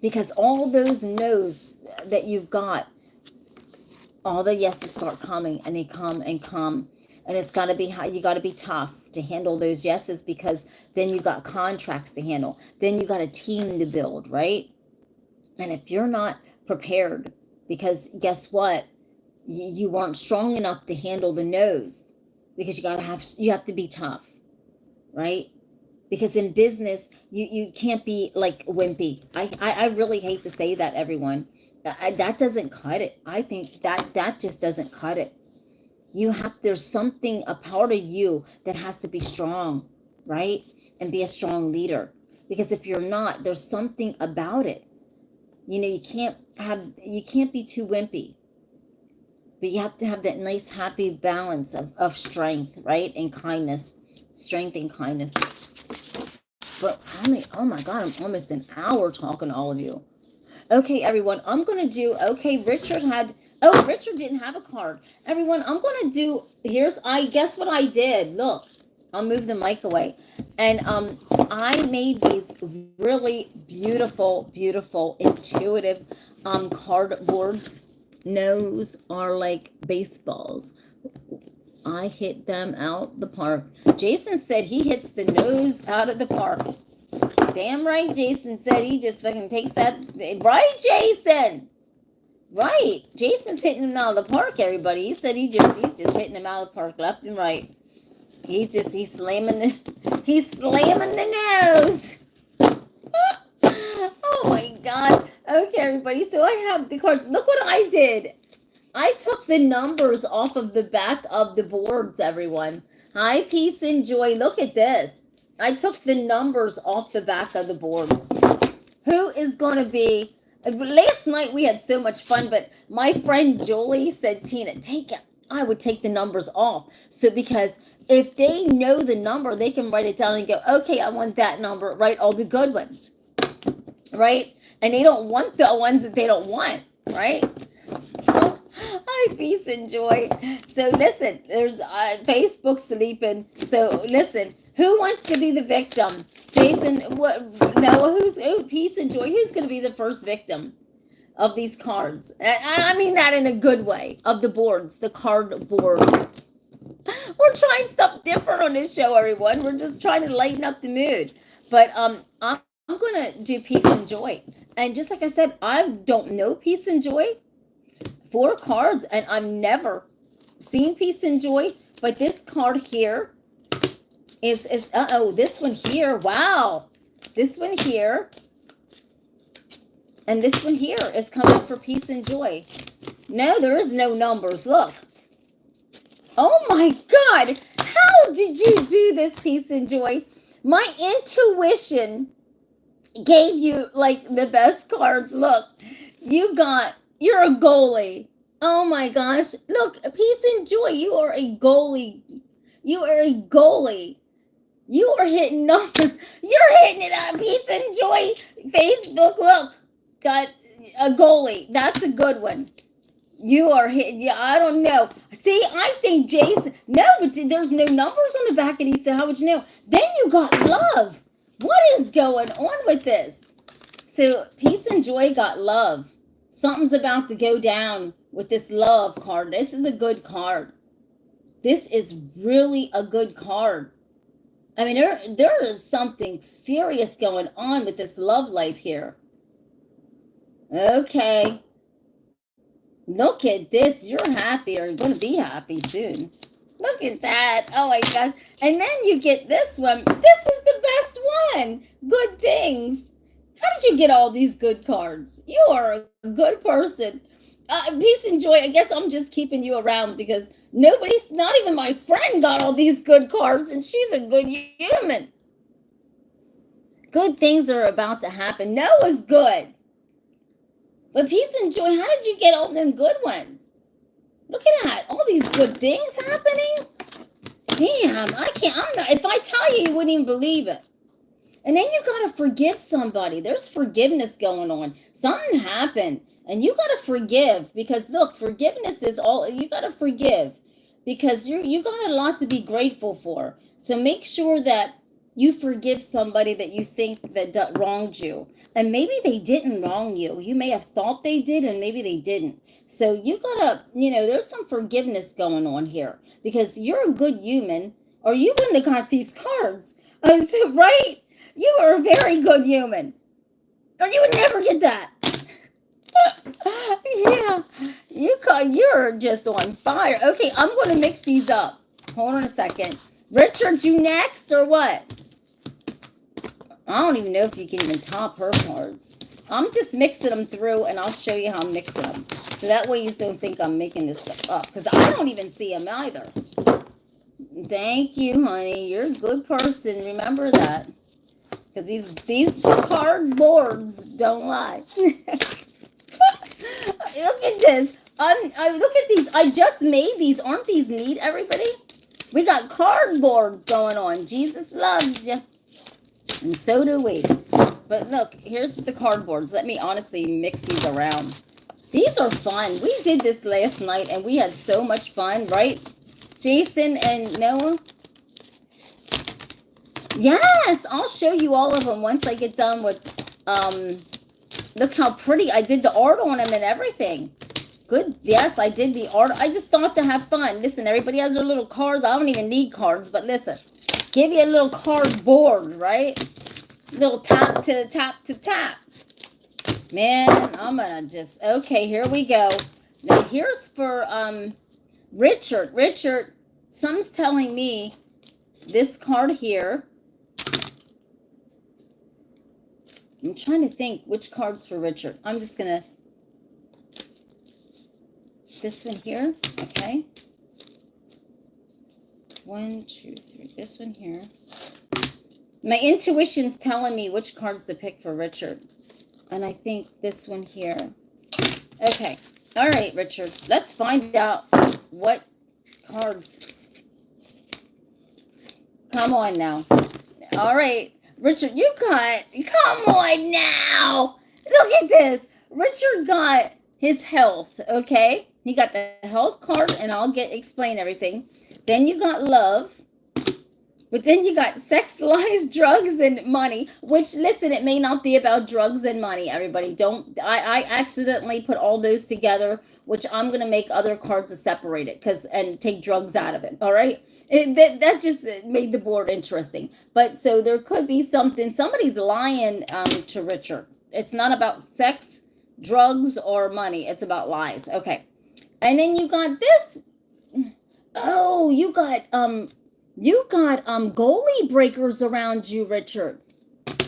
Because all those no's that you've got, all the yeses start coming, and they come and come. And it's got to be how you got to be tough to handle those yeses, because then you got contracts to handle. Then you got a team to build, right? And if you're not prepared, because guess what? You weren't strong enough to handle the no's, because you have to be tough, right? Because in business, you can't be like wimpy. I really hate to say that, everyone. That doesn't cut it. I think that just doesn't cut it. There's something, a part of you that has to be strong, right? And be a strong leader. Because if you're not, there's something about it. You can't be too wimpy. But you have to have that nice, happy balance of strength, right? And kindness. Strength and kindness. But oh my God, I'm almost an hour talking to all of you. Okay, everyone, I'm going to do, Richard didn't have a card. Everyone, I'm going to do, guess what I did? Look, I'll move the mic away. And I made these really beautiful, intuitive cardboards. No's are like baseballs. I hit them out the park. Jason said he hits the nose out of the park. Damn right, Jason said he just fucking takes that. Right, Jason? Right. Jason's hitting him out of the park, everybody. He said he's just hitting him out of the park left and right. He's slamming the nose. Oh my God. Okay, everybody. So I have the cards. Look what I did. I took the numbers off of the back of the boards, everyone. Hi, peace and joy. Look at this. I took the numbers off the back of the boards. Who is going to be... Last night we had so much fun, but my friend Julie said, Tina, I would take the numbers off. So because if they know the number, they can write it down and go, okay, I want that number, write all the good ones, right? And they don't want the ones that they don't want, right? Hi, peace and joy. So listen, there's Facebook sleeping. So listen, who wants to be the victim? Jason, Noah, peace and joy. Who's going to be the first victim of these cards? I mean that in a good way, of the boards, the card boards. We're trying stuff different on this show, everyone. We're just trying to lighten up the mood. But I'm going to do peace and joy. And just like I said, I don't know peace and joy. 4 cards, and I'm never seen peace and joy, but this card here is this one here. Wow. This one here and this one here is coming for peace and joy. No, there is no numbers. Look. Oh my God. How did you do this, peace and joy? My intuition gave you like the best cards. Look, you're a goalie. Oh my gosh. Look, peace and joy. You are a goalie. You are a goalie. You are hitting numbers. You're hitting it up. Peace and joy. Facebook, look. Got a goalie. That's a good one. You are hitting, yeah, I don't know. See, I think Jason, no, but there's no numbers on the back. And he said, how would you know? Then you got love. What is going on with this? So peace and joy got love. Something's about to go down with this love card. This is a good card. This is really a good card. I mean, there is something serious going on with this love life here. Okay. Look at this. You're happy, or you're going to be happy soon. Look at that. Oh my gosh. And then you get this one. This is the best one. Good things. How did you get all these good cards? You are a good person. Peace and joy. I guess I'm just keeping you around because nobody's, not even my friend, got all these good cards, and she's a good human. Good things are about to happen. Noah's good. But peace and joy, how did you get all them good ones? Look at that. All these good things happening. Damn, if I tell you, you wouldn't even believe it. And then you got to forgive somebody. There's forgiveness going on. Something happened. And you got to forgive, because look, forgiveness is all, you got to forgive because you got a lot to be grateful for. So make sure that you forgive somebody that you think that wronged you. And maybe they didn't wrong you. You may have thought they did, and maybe they didn't. So you got to, there's some forgiveness going on here because you're a good human, or you wouldn't have got these cards. So, right? You are a very good human, or you would never get that. Yeah, you're just on fire. Okay, I'm going to mix these up. Hold on a second. Richard, you next or what? I don't even know if you can even top her cards. I'm just mixing them through, and I'll show you how I'm mixing them. So that way you don't think I'm making this stuff up, because I don't even see them either. Thank you, honey. You're a good person. Remember that. Because these cardboards don't lie. Look at this. Look at these. I just made these. Aren't these neat, everybody? We got cardboards going on. Jesus loves you. And so do we. But look, here's the cardboards. Let me honestly mix these around. These are fun. We did this last night, and we had so much fun, right? Jason and Noah? Yes, I'll show you all of them once I get done with, look how pretty. I did the art on them and everything. Good. Yes, I did the art. I just thought to have fun. Listen, everybody has their little cards. I don't even need cards, but listen. Give you a little cardboard, right? Little tap to tap to tap. Man, I'm going to just, okay, here we go. Now, here's for Richard. Richard, something's telling me this card here. I'm trying to think which card's for Richard. I'm just going to, this one here, okay. 1, 2, 3, this one here. My intuition's telling me which cards to pick for Richard. And I think this one here. Okay. All right, Richard. Let's find out what cards. Come on now. All right. Richard, you got, come on now. Look at this. Richard got his health, okay? He got the health card, and I'll explain everything. Then you got love. But then you got sex, lies, drugs, and money, which, listen, it may not be about drugs and money, everybody. I accidentally put all those together, which I'm going to make other cards to separate it and take drugs out of it, all right? That just made the board interesting. But so there could be something, somebody's lying to Richard. It's not about sex, drugs, or money. It's about lies. Okay. And then you got this. Oh, you got goalie breakers around you, Richard.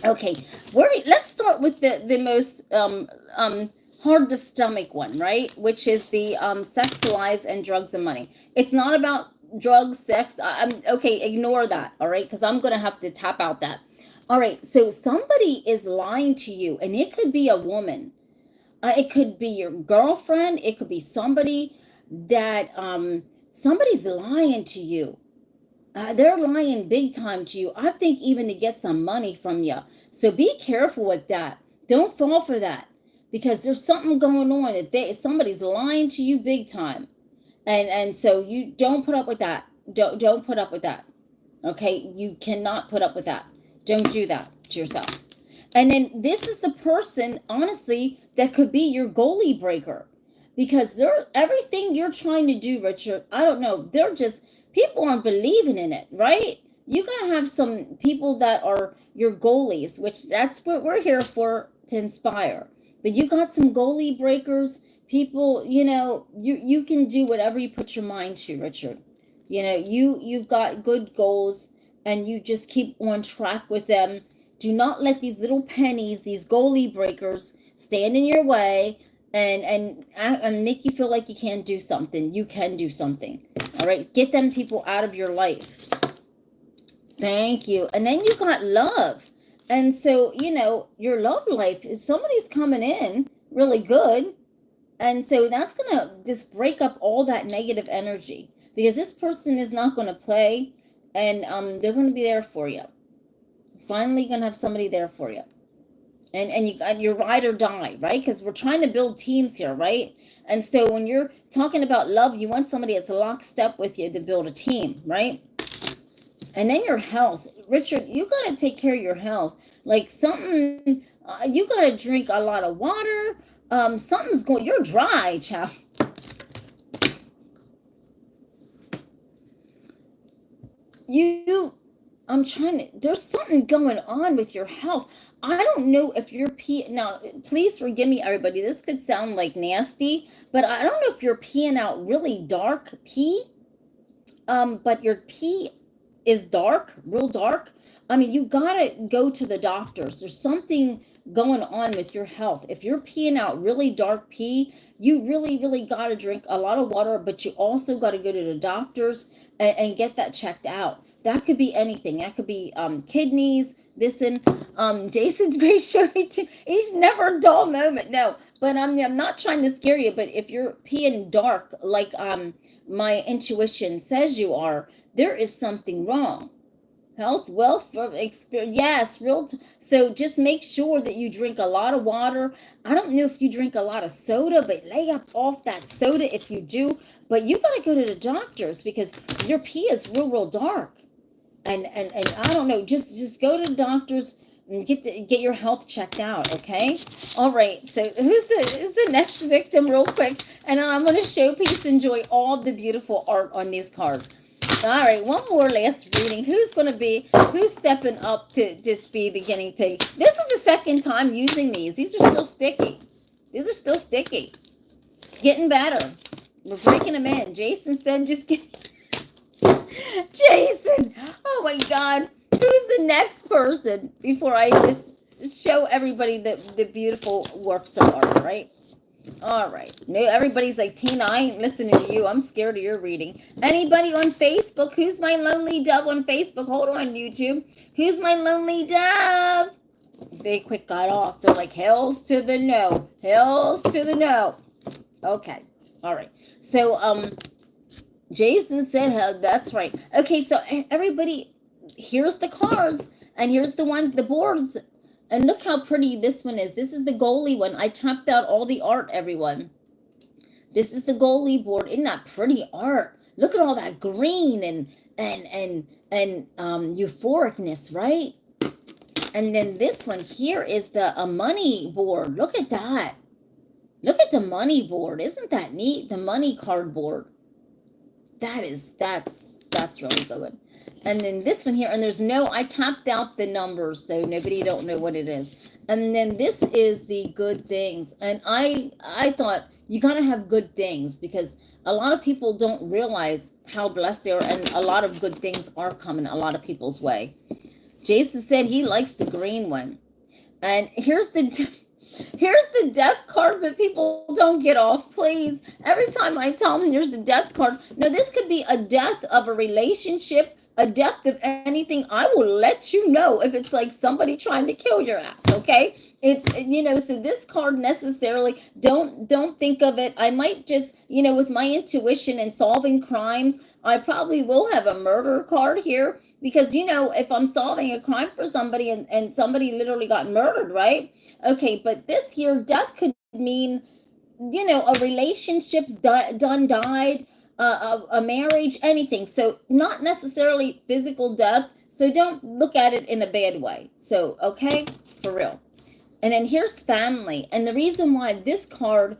Okay, let's start with the most hard to stomach one, right? Which is the sex, lies, and drugs and money. It's not about drugs, sex. I'm okay. Ignore that, all right? Because I'm gonna have to tap out that. All right. So somebody is lying to you, and it could be a woman. It could be your girlfriend. It could be somebody that somebody's lying to you. They're lying big time to you. I think even to get some money from you. So be careful with that. Don't fall for that, because there's something going on that somebody's lying to you big time, and so you don't put up with that. Don't put up with that. Okay, you cannot put up with that. Don't do that to yourself. And then this is the person, honestly, that could be your goalie breaker, because they're everything you're trying to do, Richard. I don't know. They're just people aren't believing in it, right? You gotta have some people that are your goalies, which that's what we're here for, to inspire. But you got some goalie breakers, people. You can do whatever you put your mind to, Richard. You've got good goals, and you just keep on track with them. Do not let these little pennies, these goalie breakers, stand in your way and make you feel like you can't do something. You can do something. All right, get them people out of your life. Thank you. And then you got love. And so, your love life, if somebody's coming in really good, and so that's going to just break up all that negative energy, because this person is not going to play, and they're going to be there for you. Finally going to have somebody there for you. And you got your ride or die, right? Because we're trying to build teams here, right? And so when you're talking about love, you want somebody that's lockstep with you to build a team, right? And then your health. Richard, you got to take care of your health. Like something, you got to drink a lot of water. Something's going, you're dry, child. There's something going on with your health. I don't know if you're now, please forgive me, everybody. This could sound like nasty, but I don't know if you're peeing out really dark pee. But your pee is dark, real dark. I mean, you gotta go to the doctors. There's something going on with your health. If you're peeing out really dark pee, you really, really gotta drink a lot of water, but you also gotta go to the doctors and get that checked out. That could be anything. That could be kidneys. Listen, Jason's great show. He's never a dull moment. No, but I'm not trying to scare you. But if you're peeing dark, like my intuition says you are, there is something wrong. Health, wealth, experience. Yes, so just make sure that you drink a lot of water. I don't know if you drink a lot of soda, but lay up off that soda if you do. But you got to go to the doctors, because your pee is real dark. And I don't know, just go to the doctors and get your health checked out, okay? All right, so who's the next victim, real quick? And I'm going to showpiece, enjoy all the beautiful art on these cards. All right, one more last reading. Who's stepping up to just be the guinea pig? This is the second time using these. These are still sticky. Getting better. We're breaking them in. Jason said just get... Jason, oh my God, who's the next person before I just show everybody the beautiful works of art, right? All right. No, everybody's like, Tina, I ain't listening to you. I'm scared of your reading. Anybody on Facebook? Who's my lonely dove on Facebook? Hold on, YouTube. Who's my lonely dove? They quick got off. They're like, hells to the no. Hells to the no. Okay. All right. So, Jason said, that's right. Okay, so everybody, here's the cards, and here's the boards, and look how pretty this one is. This is the goalie one. I tapped out all the art, everyone. This is the goalie board. Isn't that pretty art? Look at all that green and euphoricness, right? And then this one here is the money board. Look at that. Look at the money board. Isn't that neat? The money card board. That's really good. And then this one here, and I tapped out the numbers, so nobody don't know what it is. And then this is the good things. And I thought you gotta have good things, because a lot of people don't realize how blessed they are, and a lot of good things are coming a lot of people's way. Jason said he likes the green one. And here's the death card, but people don't get off, please. Every time I tell them here's the death card. No, this could be a death of a relationship, a death of anything. I will let you know if it's like somebody trying to kill your ass, okay? It's, so this card necessarily, don't think of it. I might just, with my intuition and solving crimes, I probably will have a murder card here, because if I'm solving a crime for somebody, and somebody literally got murdered, right? Okay, but this here, death could mean, a relationship's died, a marriage, anything. So not necessarily physical death. So don't look at it in a bad way. So, okay, for real. And then here's family. And the reason why this card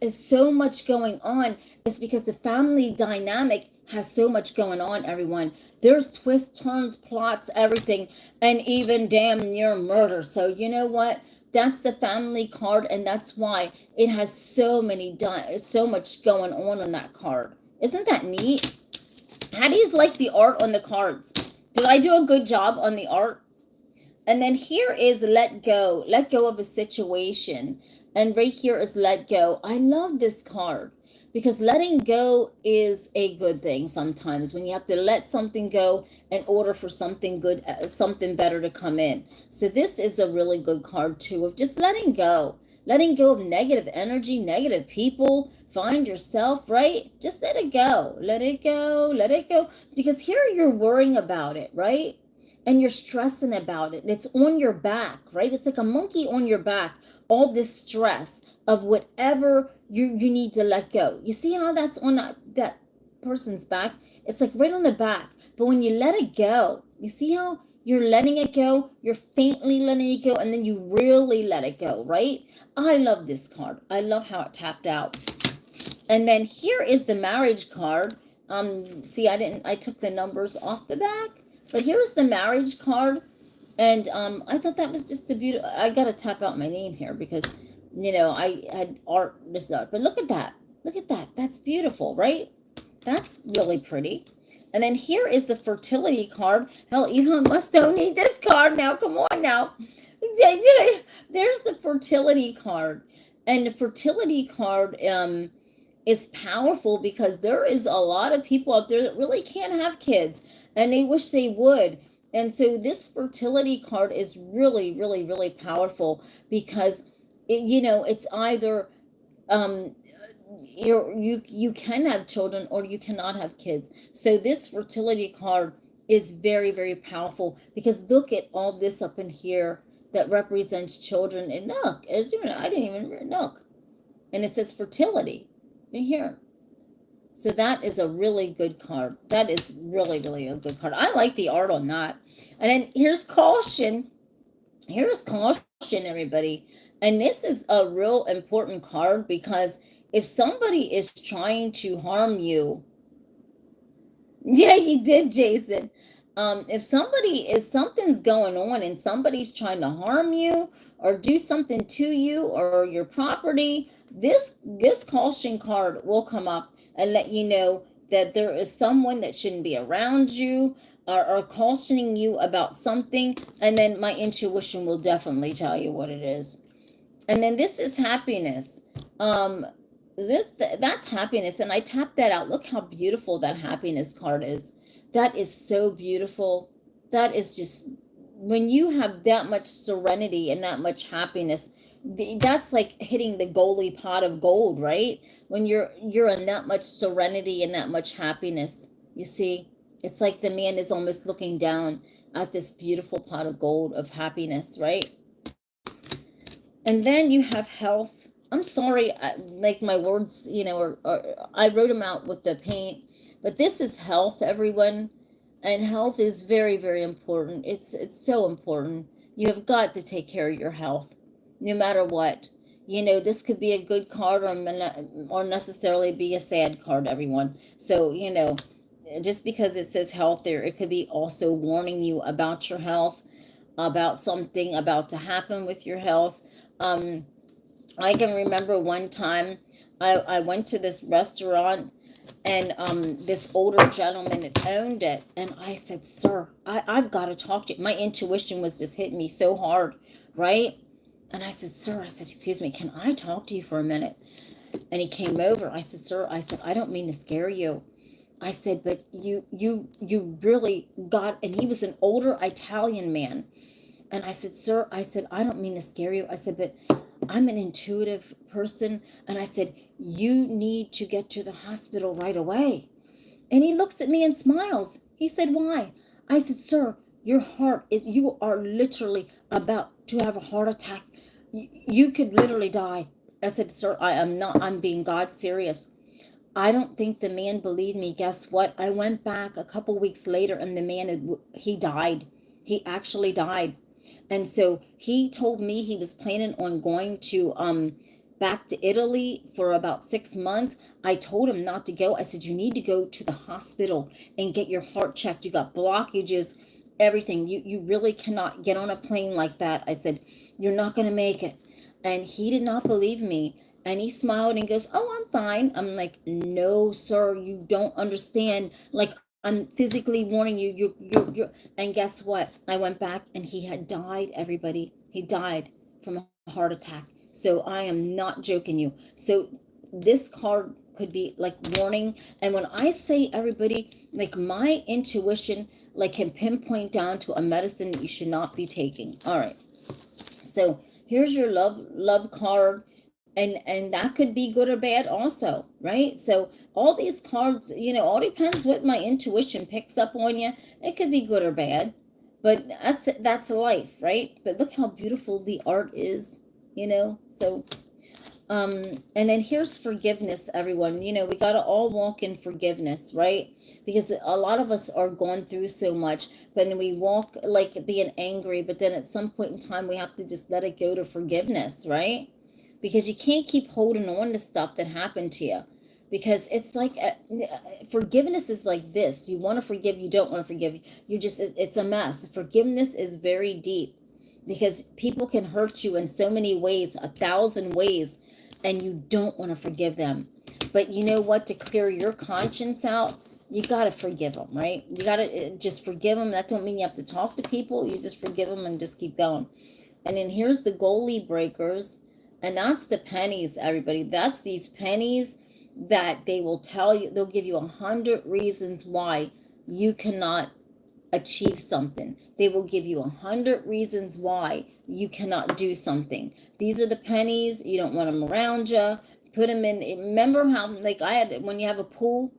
is so much going on is because the family dynamic has so much going on, everyone. There's twists, turns, plots, everything, and even damn near murder. So you know what? That's the family card, and that's why it has so much going on that card. Isn't that neat? How do you like the art on the cards? Did I do a good job on the art? And then here is let go of a situation. And right here is let go. I love this card, because letting go is a good thing sometimes, when you have to let something go in order for something good, something better to come in. So this is a really good card too, of just letting go of negative energy, negative people. Find yourself, right? Just let it go, let it go, because here you're worrying about it, right? And you're stressing about it. It's on your back, right? It's like a monkey on your back, all this stress of whatever you need to let go. You see how that's on that person's back? It's like right on the back. But when you let it go, you see how you're letting it go? You're faintly letting it go, and then you really let it go, right? I love this card. I love how it tapped out. And then here is the marriage card. See, I took the numbers off the back. But here's the marriage card. And I thought that was just a beautiful. I got to tap out my name here, because, I had art this up. But look at that. Look at that. That's beautiful, right? That's really pretty. And then here is the fertility card. Hell, Elon Musk don't need this card now. Come on now. There's the fertility card. And the fertility card is powerful, because there is a lot of people out there that really can't have kids, and they wish they would. And so this fertility card is really, really, really powerful, because it's either you can have children, or you cannot have kids. So this fertility card is very, very powerful, because look at all this up in here that represents children. And look, I didn't even look, and it says fertility right here. So that is a really good card. That is really, really a good card. I like the art on that. And then here's caution. Here's caution, everybody. And this is a real important card, because if somebody is trying to harm you, yeah, you did, Jason. If something's going on, and somebody's trying to harm you or do something to you or your property, this caution card will come up and let you know that there is someone that shouldn't be around you, or cautioning you about something. And then my intuition will definitely tell you what it is. And then this is happiness. That's happiness, and I tapped that out. Look how beautiful that happiness card is. That is so beautiful. That is just, when you have that much serenity and that much happiness, that's like hitting the GOALIE pot of gold, right? When you're in that much serenity and that much happiness, you see, it's like the man is almost looking down at this beautiful pot of gold of happiness, right? And then you have health. I'm sorry, like my words, I wrote them out with the paint, but this is health, everyone. And health is very, very important. It's so important. You have got to take care of your health, no matter what. This could be a good card, or necessarily be a sad card, everyone. So, just because it says health there, it could be also warning you about your health. about something about to happen with your health. Um, I can remember one time I went to this restaurant, and this older gentleman that owned it, and I said, sir, I've got to talk to you. My intuition was just hitting me so hard, right? And I said, sir, I said, excuse me, can I talk to you for a minute? And he came over. I said, sir, I said, I don't mean to scare you. I said, but you really got, and he was an older Italian man. And I said, sir, I said, I don't mean to scare you. I said, but I'm an intuitive person. And I said, you need to get to the hospital right away. And he looks at me and smiles. He said, why? I said, sir, your heart is, you are literally about to have a heart attack. You could literally die. I said, sir, I am not, I'm being God serious. I don't think the man believed me. Guess what? I went back a couple weeks later, and the man, he died. He actually died. And so he told me he was planning on going to back to Italy for about 6 months. I told him not to go. I said, you need to go to the hospital and get your heart checked. You got blockages, everything. You really cannot get on a plane like that. I said, you're not going to make it. And he did not believe me. And he smiled and goes, oh, I'm fine. I'm like, no, sir, you don't understand. Like, I'm physically warning you. You're. And guess what? I went back, and he had died, everybody. He died from a heart attack. So I am not joking you. So this card could be like warning. And when I say, everybody, like, my intuition, like, can pinpoint down to a medicine that you should not be taking. All right. So here's your love card, and that could be good or bad also, right? So all these cards, all depends what my intuition picks up on you. It could be good or bad, but that's life, right? But look how beautiful the art is, so um and then here's forgiveness, everyone. We got to all walk in forgiveness, right? Because a lot of us are going through so much, but then we walk like being angry, but then at some point in time we have to just let it go to forgiveness, right? Because you can't keep holding on to stuff that happened to you, because it's like forgiveness is like this. You want to forgive, you don't want to forgive, it's a mess. Forgiveness is very deep, because people can hurt you in so many ways, 1,000 ways, and you don't want to forgive them. But you know what? To clear your conscience out, you got to forgive them, right? You got to just forgive them. That don't mean you have to talk to people. You just forgive them and just keep going. And then here's the goalie breakers, and that's the pennies, everybody. That's these pennies that they will tell you. They'll give you 100 reasons why you cannot achieve something. They will give you 100 reasons why you cannot do something. These are the pennies. You don't want them around you. Put them in. Remember how, like, I had, when you have a pool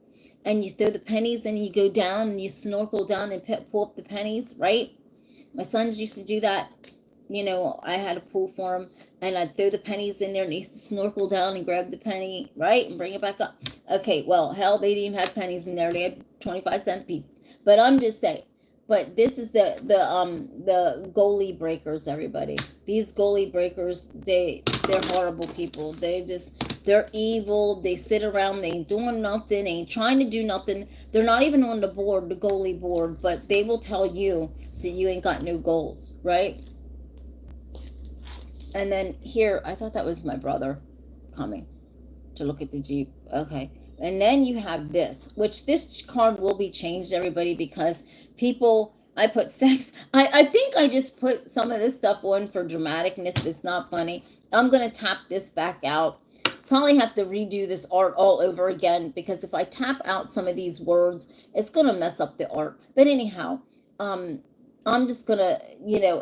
and you throw the pennies and you go down and you snorkel down and pull up the pennies, right? My sons used to do that. I had a pool for them, and I'd throw the pennies in there, and they used to snorkel down and grab the penny, right, and bring it back up. Okay, well, hell, they didn't even have pennies in there. They had 25-cent pieces. But I'm just saying. But this is the goalie breakers, everybody. These goalie breakers, they're horrible people. They're evil. They sit around, they ain't doing nothing, they ain't trying to do nothing. They're not even on the board, the goalie board, but they will tell you that you ain't got no goals, right? And then here, I thought that was my brother coming to look at the Jeep. Okay. And then you have this, which this card will be changed, everybody, because people, I put sex. I think I just put some of this stuff on for dramaticness. It's not funny. I'm going to tap this back out. Probably have to redo this art all over again, because if I tap out some of these words, it's going to mess up the art. But anyhow, I'm just going to,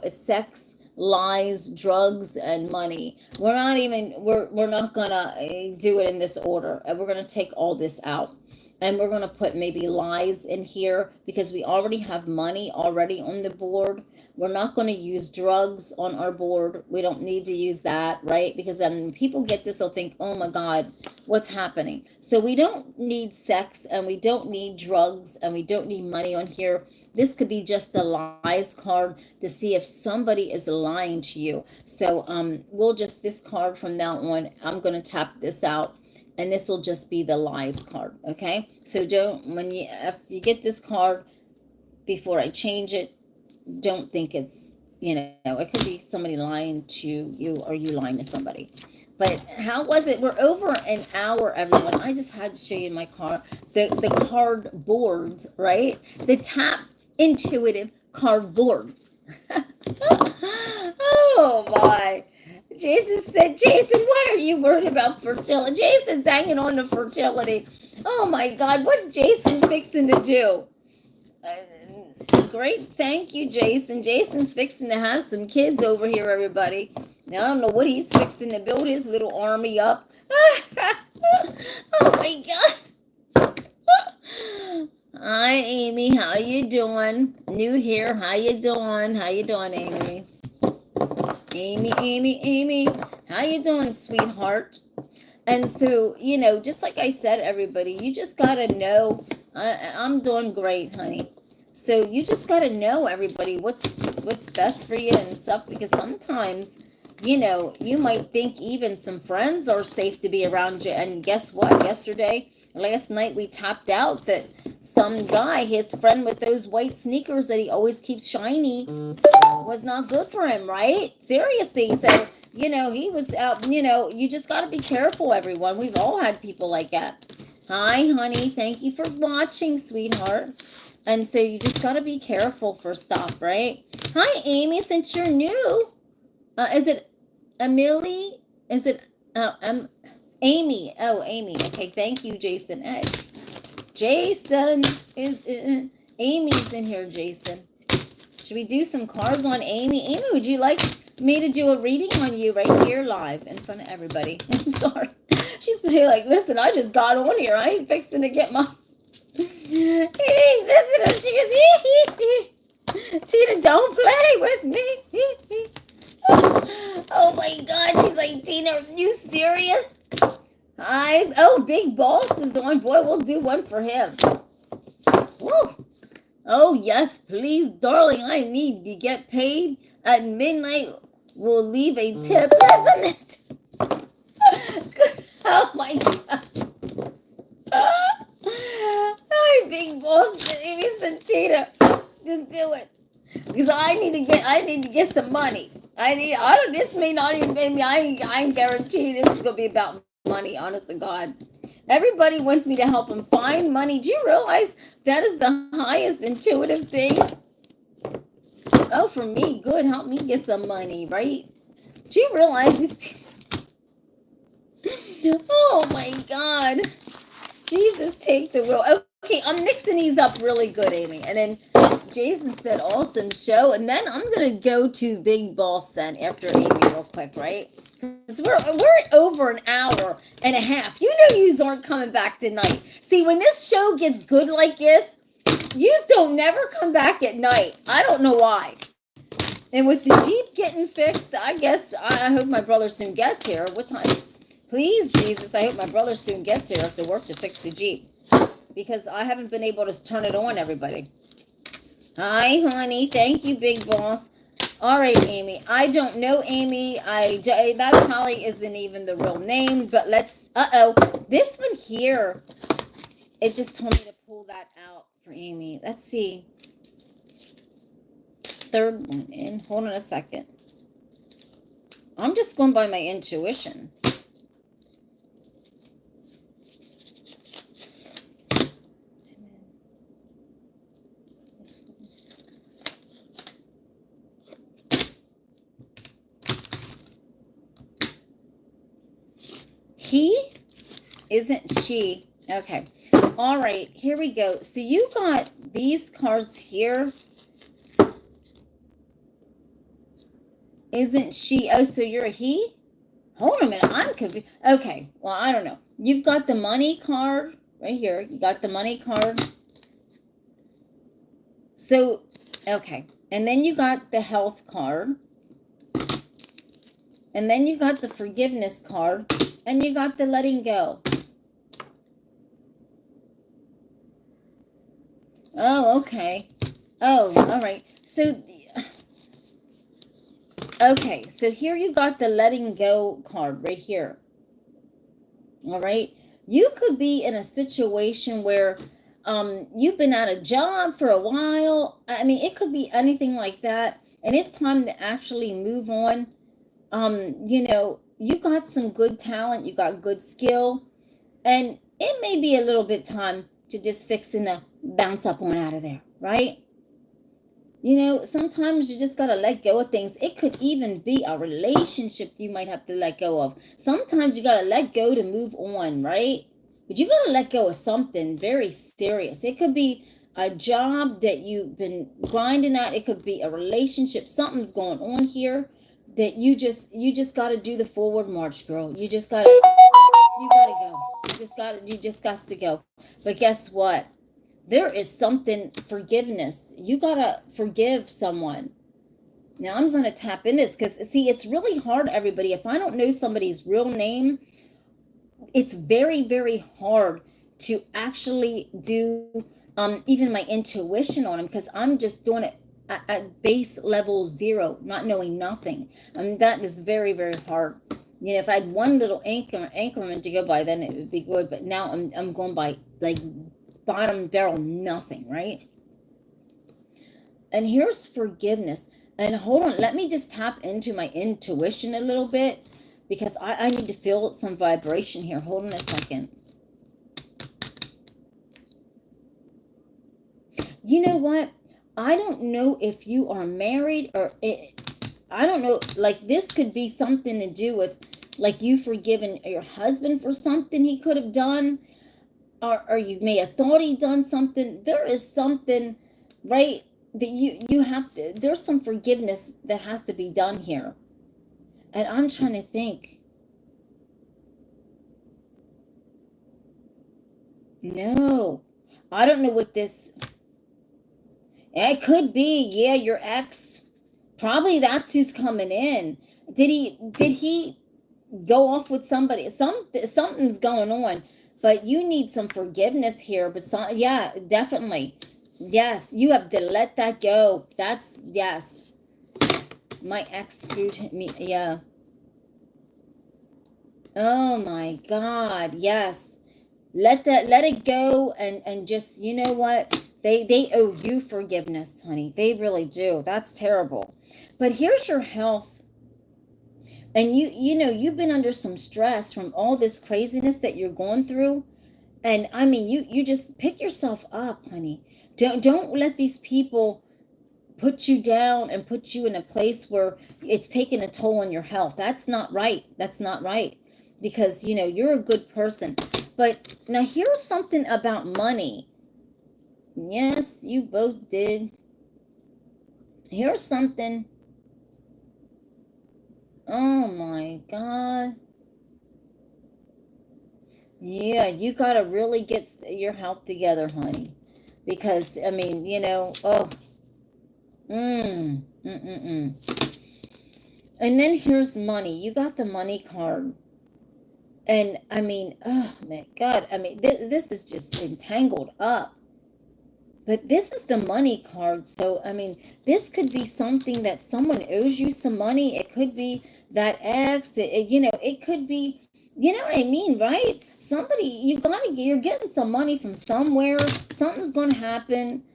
it's sex, lies, drugs, and money. We're not gonna do it in this order, and we're gonna take all this out, and we're gonna put maybe lies in here, because we already have money already on the board. We're not going to use drugs on our board. We don't need to use that, right? Because then people get this, they'll think, oh my God, what's happening? So we don't need sex, and we don't need drugs, and we don't need money on here. This could be just the lies card to see if somebody is lying to you. So we'll just, this card from now on, I'm going to tap this out, and this will just be the lies card, okay? So if you get this card, before I change it, don't think it's You know, it could be somebody lying to you or you lying to somebody. But how was it? We're over an hour, everyone. I just had to show you my car, the cardboards, right? The tap intuitive cardboards. Oh my. Jason said, Jason, why are you worried about fertility? Jason's hanging on to fertility. Oh my God, what's Jason fixing to do? Great, thank you, Jason. Jason's fixing to have some kids over here, everybody. Now, I don't know what he's fixing to build his little army up. Oh my God. Hi, Amy. How you doing? New here. How you doing? How you doing, Amy? Amy. How you doing, sweetheart? And so, you know, just like I said, everybody, you just got to know. I'm doing great, honey. So you just got to know, everybody, what's best for you and stuff, because sometimes, you know, you might think even some friends are safe to be around you. And guess what? Last night, we tapped out that some guy, his friend with those white sneakers that he always keeps shiny, was not good for him, right? Seriously. So, you know, he was out, you know, you just got to be careful, everyone. We've all had people like that. Hi, honey. Thank you for watching, sweetheart. And so you just got to be careful for stuff, right? Hi, Amy. Since you're new, is it Amelie? Is it Amy? Oh, Amy. Okay, thank you, Jason. Hey, Jason is Amy's in here, Jason. Should we do some cards on Amy? Amy, would you like me to do a reading on you right here live in front of everybody? I'm sorry. She's been like, listen, I just got on here. I ain't fixing to get my... Hey, listen, she goes, hee. Tina, don't play with me. Oh my God, she's like, Tina, are you serious? Big Boss is on. Boy, we'll do one for him. Woo. Oh, yes, please, darling. I need to get paid at midnight. We'll leave a tip. Isn't it? Oh, my God. Hi, Big Boss. Amy said, Tina, just do it. Because I need to get some money. This may not even pay me. I ain't guaranteed this is going to be about money, honest to God. Everybody wants me to help them find money. Do you realize that is the highest intuitive thing? Oh, for me, good. Help me get some money, right? Do you realize these people? Oh, my God. Jesus, take the wheel. Okay, I'm mixing these up really good, Amy. And then Jason said, awesome show. And then I'm going to go to Big Boss then after Amy real quick, right? Because we're over an hour and a half. You know yous aren't coming back tonight. See, when this show gets good like this, yous don't never come back at night. I don't know why. And with the Jeep getting fixed, I guess I hope my brother soon gets here. What time? Please, Jesus, I hope my brother soon gets here after work to fix the Jeep. Because I haven't been able to turn it on, everybody. Hi, honey. Thank you, Big Boss. All right, Amy. I don't know, Amy. That probably isn't even the real name. But let's... This one here, it just told me to pull that out for Amy. Let's see. Third one in. Hold on a second. I'm just going by my intuition. He isn't she. Okay. All right. Here we go. So you got these cards here. Isn't she? Oh, so you're a he? Hold a minute. I'm confused. Okay. Well, I don't know. You've got the money card right here. You got the money card. So, okay. And then you got the health card. And then you got the forgiveness card. And you got the letting go. Oh, okay. Oh, all right. So, okay. So here you got the letting go card right here. All right. You could be in a situation where you've been out of job for a while. I mean, it could be anything like that. and it's time to actually move on. You know, you got some good talent, you got good skill, and it may be a little bit time to just fix and bounce up on out of there, right? You know, sometimes you just gotta let go of things. It could even be a relationship you might have to let go of. Sometimes you gotta let go to move on, right? But you gotta let go of something very serious. It could be a job that you've been grinding at. It could be a relationship. Something's going on here that you just gotta do the forward march, girl. You gotta go. You just got to go. But guess what? There is something, forgiveness. You gotta forgive someone. Now I'm gonna tap in this because see, it's really hard, everybody. If I don't know somebody's real name, it's very, very hard to actually do even my intuition on them, because I'm just doing it at base level 0, not knowing nothing. That is very, very hard. You know, if I had one little increment to go by, then it would be good. But now I'm going by like bottom barrel nothing, right? And here's forgiveness. And hold on, let me just tap into my intuition a little bit, because I need to feel some vibration here. Hold on a second. You know what? I don't know if you are married or I don't know. Like, this could be something to do with like you forgiving your husband for something he could have done, or you may have thought he done something. There is something, right, that you have to, there's some forgiveness that has to be done here. And I'm trying to think. No, I don't know what this, it could be, yeah, your ex. Probably that's who's coming in. Did he go off with somebody? Something's going on, but you need some forgiveness here. But yeah, definitely. Yes, you have to let that go. That's, yes. My ex screwed me. Yeah. Oh my God. Yes. Let it go, and just, you know what? They owe you forgiveness, honey. They really do. That's terrible. But here's your health. And you know, you've been under some stress from all this craziness that you're going through. And I mean, you just pick yourself up, honey. Don't let these people put you down and put you in a place where it's taking a toll on your health. That's not right. That's not right. Because, you know, you're a good person. But now here's something about money. Yes, you both did. Here's something. Oh my God. Yeah, you gotta really get your health together, honey. Because, I mean, you know, oh, mm, mm, mm, mm. And then here's money. You got the money card. And I mean, oh my God. I mean, this is just entangled up. But this is the money card. So, I mean, this could be something that someone owes you some money. It could be that ex. You know, it could be, you know what I mean, right? Somebody, you're getting some money from somewhere. Something's going to happen.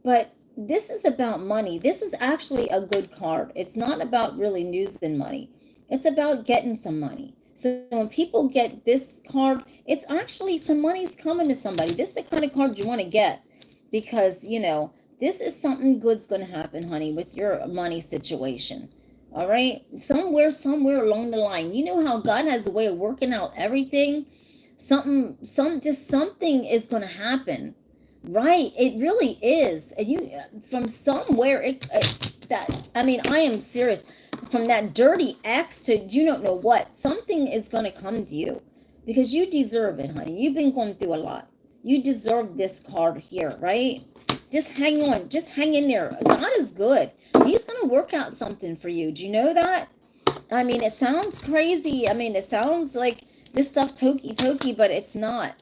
But this is about money. This is actually a good card. It's not about really losing money. It's about getting some money. So when people get this card, it's actually some money's coming to somebody. This is the kind of card you want to get, because, you know, this is something good's going to happen, honey, with your money situation. All right? Somewhere along the line. You know how God has a way of working out everything? Something is going to happen. Right? It really is. And you, from somewhere, I mean, I am serious. From that dirty ex to you don't know what, something is going to come to you, because you deserve it, honey. You've been going through a lot. You deserve this card here, right? Just hang on. Just hang in there. God is good. He's going to work out something for you. Do you know that? I mean, it sounds crazy. I mean, it sounds like this stuff's hokey pokey, but it's not.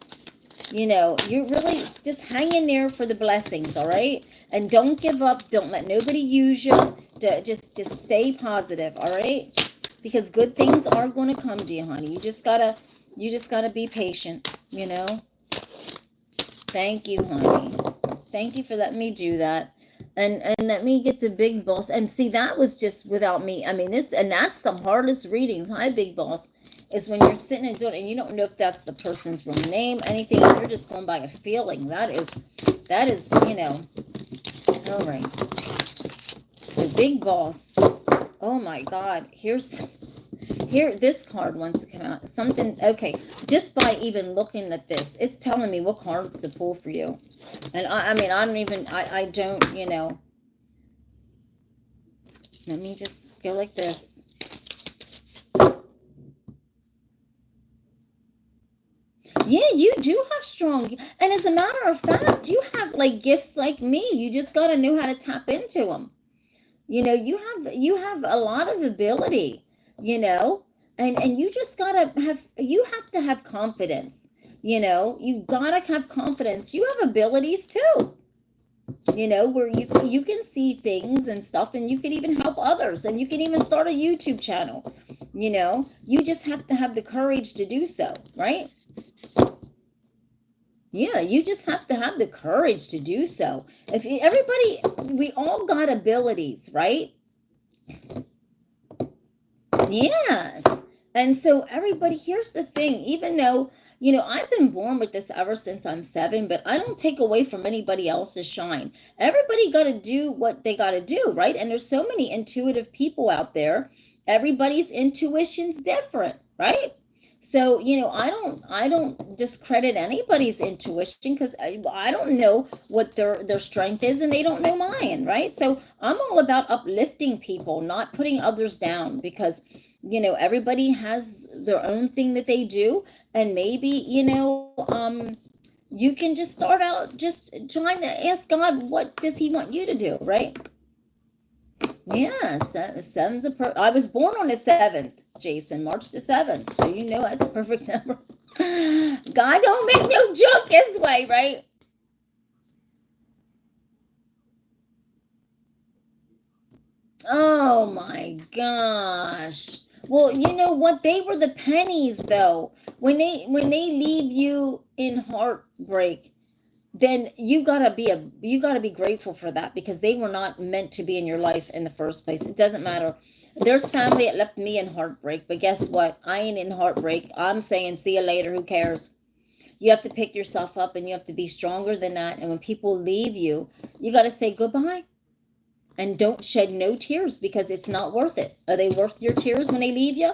You know, you really just hang in there for the blessings, all right? And don't give up. Don't let nobody use you. Just stay positive, all right? Because good things are going to come to you, honey. You just gotta be patient, you know? Thank you, honey. Thank you for letting me do that. And let me get to Big Boss. And see, that was just without me. I mean, this, and that's the hardest readings. Hi, Big Boss. Is when you're sitting and doing it, and you don't know if that's the person's real name, anything. You're just going by a feeling. That is, you know. All right. So Big Boss. Oh my God. Here, this card wants to come out. Something, okay. Just by even looking at this, it's telling me what cards to pull for you. And I mean, I don't even, I don't, you know. Let me just go like this. Yeah, you do have strong, and as a matter of fact, you have like gifts like me. You just got to know how to tap into them. You know, you have a lot of ability, you know, and you just gotta have, you have to have confidence. You know, you gotta have confidence. You have abilities too, you know, where you can see things and stuff, and you can even help others, and you can even start a YouTube channel. You know, you just have to have the courage to do so, right? Yeah, you just have to have the courage to do so. If you, everybody, we all got abilities, right? Yes. And so everybody, here's the thing, even though, you know, I've been born with this ever since I'm 7, but I don't take away from anybody else's shine. Everybody got to do what they got to do, right? And there's so many intuitive people out there. Everybody's intuition's different, right? So, you know, I don't discredit anybody's intuition, because I don't know what their strength is, and they don't know mine, right? So I'm all about uplifting people, not putting others down, because, you know, everybody has their own thing that they do. And maybe, you know, you can just start out just trying to ask God, what does he want you to do, right? Yes, seven's I was born on the 7th, Jason, March the 7th. So you know that's a perfect number. God don't make no joke his way, right? Oh my gosh. Well, you know what? They were the pennies though. When they leave you in heartbreak, then you gotta be grateful for that, because they were not meant to be in your life in the first place. It doesn't matter. There's family that left me in heartbreak, but guess what? I ain't in heartbreak. I'm saying see you later. Who cares? You have to pick yourself up, and you have to be stronger than that. And when people leave you, you got to say goodbye, and don't shed no tears, because it's not worth it. Are they worth your tears when they leave you?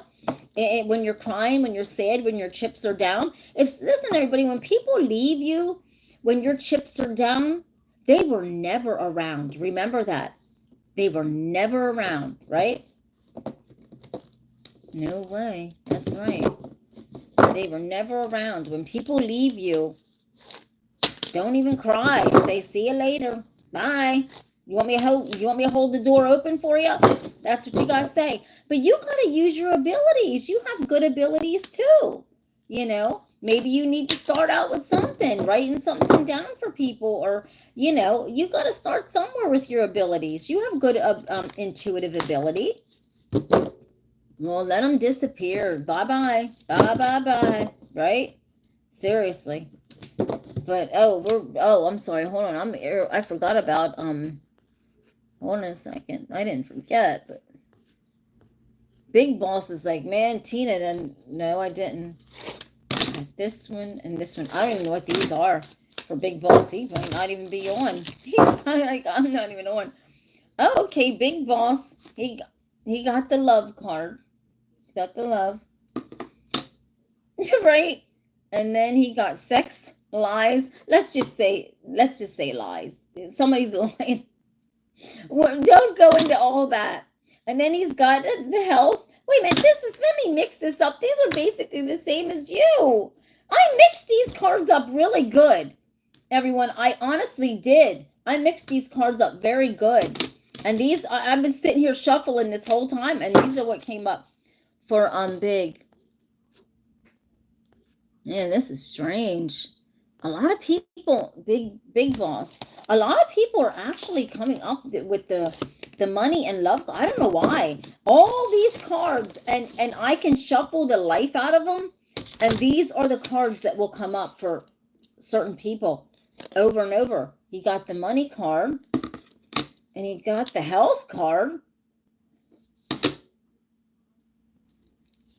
And when you're crying, when you're sad, when your chips are down? If listen, everybody, when people leave you, when your chips are down, they were never around. Remember that. They were never around, right? No way. That's right. They were never around. When people leave you, don't even cry. Say, see you later. Bye. You want me to hold the door open for you? That's what you gotta say. But you gotta use your abilities. You have good abilities too. You know, maybe you need to start out with something, writing something down for people, or you know, you gotta start somewhere with your abilities. You have good intuitive ability. Well, let them disappear. Bye bye. Bye bye bye. Right? Seriously. But I'm sorry. Hold on. I forgot about hold on a second. I didn't forget, but Big Boss is like, man, Tina, then no, I didn't. This one and this one. I don't even know what these are for Big Boss. He might not even be on. He's like, I'm not even on. Oh, okay, Big Boss. He got the love card. He's got the love. Right? And then he got sex, lies. Let's just say lies. Somebody's lying. Well, don't go into all that. And then he's got the health. Wait a minute, let me mix this up. These are basically the same as you. I mixed these cards up really good. Everyone, I honestly did. I mixed these cards up very good. And these, I've been sitting here shuffling this whole time, and these are what came up for Big. Yeah, this is strange. A lot of people, big boss, a lot of people are actually coming up with the money and love. I don't know why. All these cards, and I can shuffle the life out of them, and these are the cards that will come up for certain people over and over. You got the money card. And you got the health card.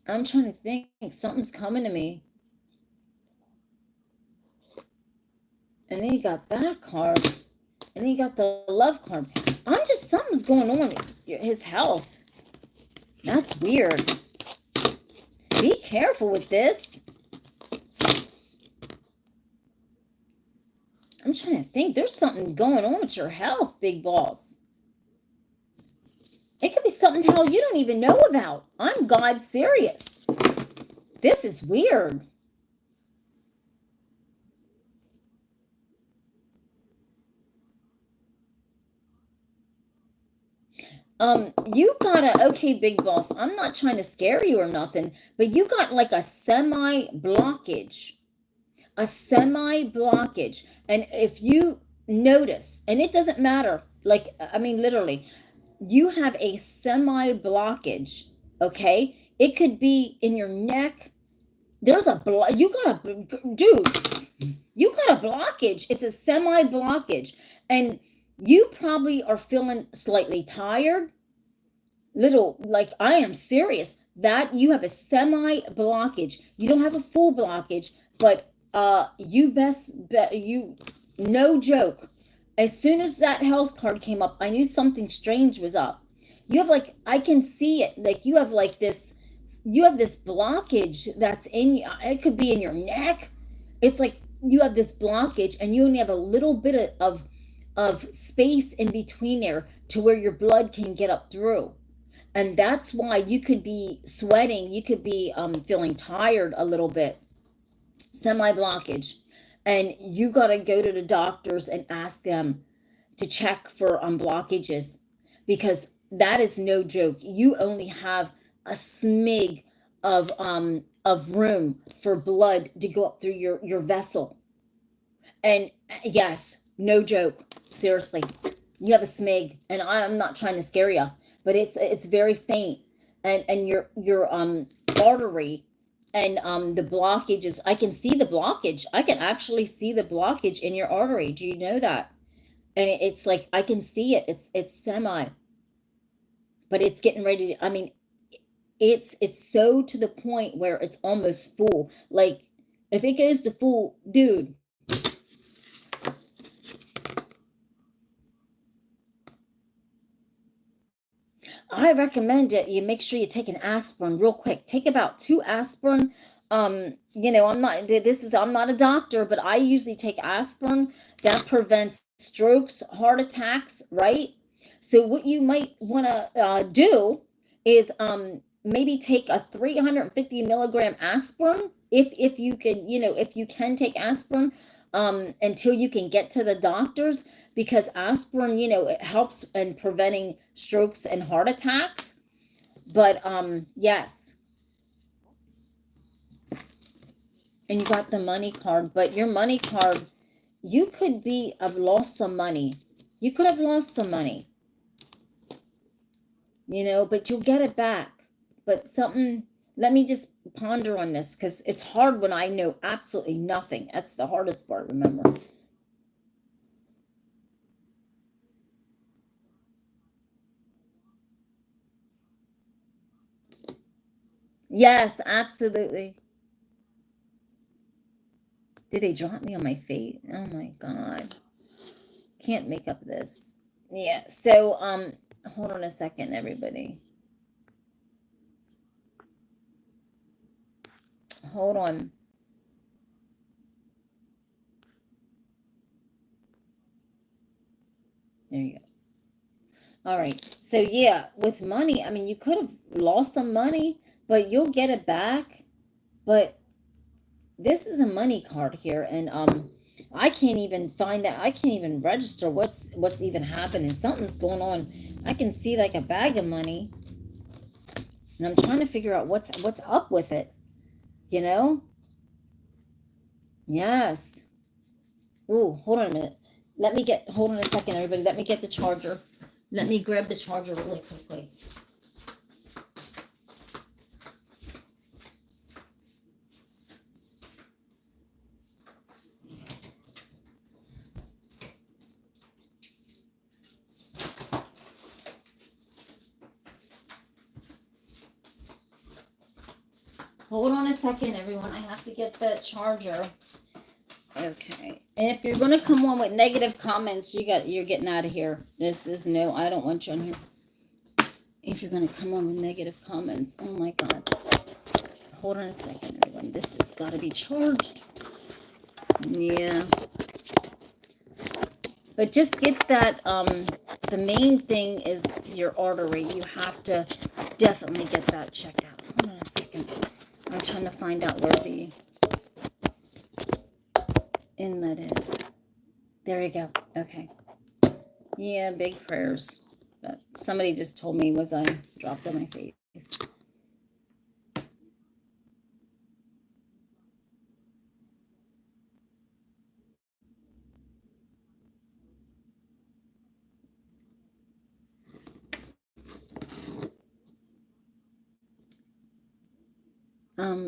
I'm trying to think. Something's coming to me. And then you got that card. And then you got the love card. Something's going on. His health. That's weird. Be careful with this. I'm trying to think. There's something going on with your health, big boss. It could be something hell you don't even know about. I'm God serious. This is weird. You got okay, big boss, I'm not trying to scare you or nothing, but you got like a semi-blockage. A semi-blockage. And if you notice, and it doesn't matter, like, I mean, literally, you have a semi-blockage, okay? It could be in your neck. There's a dude, you got a blockage. It's a semi-blockage. And you probably are feeling slightly tired. Little, like, I am serious. That you have a semi-blockage. You don't have a full blockage, but you best bet you, no joke. As soon as that health card came up, I knew something strange was up. You have like, I can see it. Like you have like this, you have this blockage that's in, it could be in your neck. It's like you have this blockage and you only have a little bit of space in between there to where your blood can get up through. And that's why you could be sweating. You could be feeling tired a little bit. Semi-blockage. And you got to go to the doctors and ask them to check for blockages, because that is no joke. You only have a smig of room for blood to go up through your vessel. And yes, no joke. Seriously, you have a smig, and I'm not trying to scare you, but it's very faint, and your artery and the blockage is, I can see the blockage. I can actually see the blockage in your artery. Do you know that? And it's like I can see it. It's semi, but it's getting ready to, I mean, it's so to the point where it's almost full. Like if it goes to full, dude, I recommend it. You make sure you take an aspirin real quick. Take about 2 aspirin. You know, I'm not a doctor, but I usually take aspirin. That prevents strokes, heart attacks, right? So what you might want to do is maybe take a 350 milligram aspirin, if you can, you know, if you can take aspirin until you can get to the doctors, because aspirin, you know, it helps in preventing strokes and heart attacks. But yes, and you got the money card, but your money card, you could be have lost some money. You could have lost some money, you know, but you'll get it back. But something, let me just ponder on this, because it's hard when I know absolutely nothing. That's the hardest part, remember. Yes, absolutely. Did they drop me on my face? Oh my God. Can't make up this. Yeah, so hold on a second, everybody. Hold on. There you go. All right. So yeah, with money, I mean, you could have lost some money, but you'll get it back. But this is a money card here, and I can't even find out. I can't even register what's even happening. Something's going on. I can see like a bag of money, and I'm trying to figure out what's up with it. You know? Yes. Ooh, hold on a minute. Hold on a second, everybody. Let me get the charger. Let me grab the charger really quickly. Hold on a second, everyone. I have to get the charger. Okay. And if you're gonna come on with negative comments, you're getting out of here. This is no, I don't want you on here. If you're gonna come on with negative comments, oh my god. Hold on a second, everyone. This has got to be charged. Yeah. But just get that, the main thing is your artery. You have to definitely get that checked out. Hold on a second. I'm trying to find out where the inlet is. There you go. Okay. Yeah, big prayers. But somebody just told me was I dropped on my face.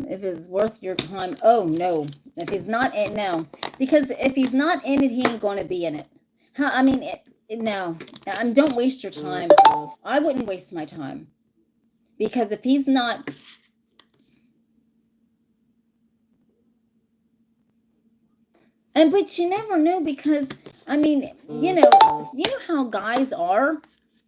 If it's worth your time. Oh no. If he's not in, no. Because if he's not in it, he ain't gonna be in it. How, I mean, no. Don't waste your time. I wouldn't waste my time. Because if he's not, but you never know, because I mean, you know how guys are.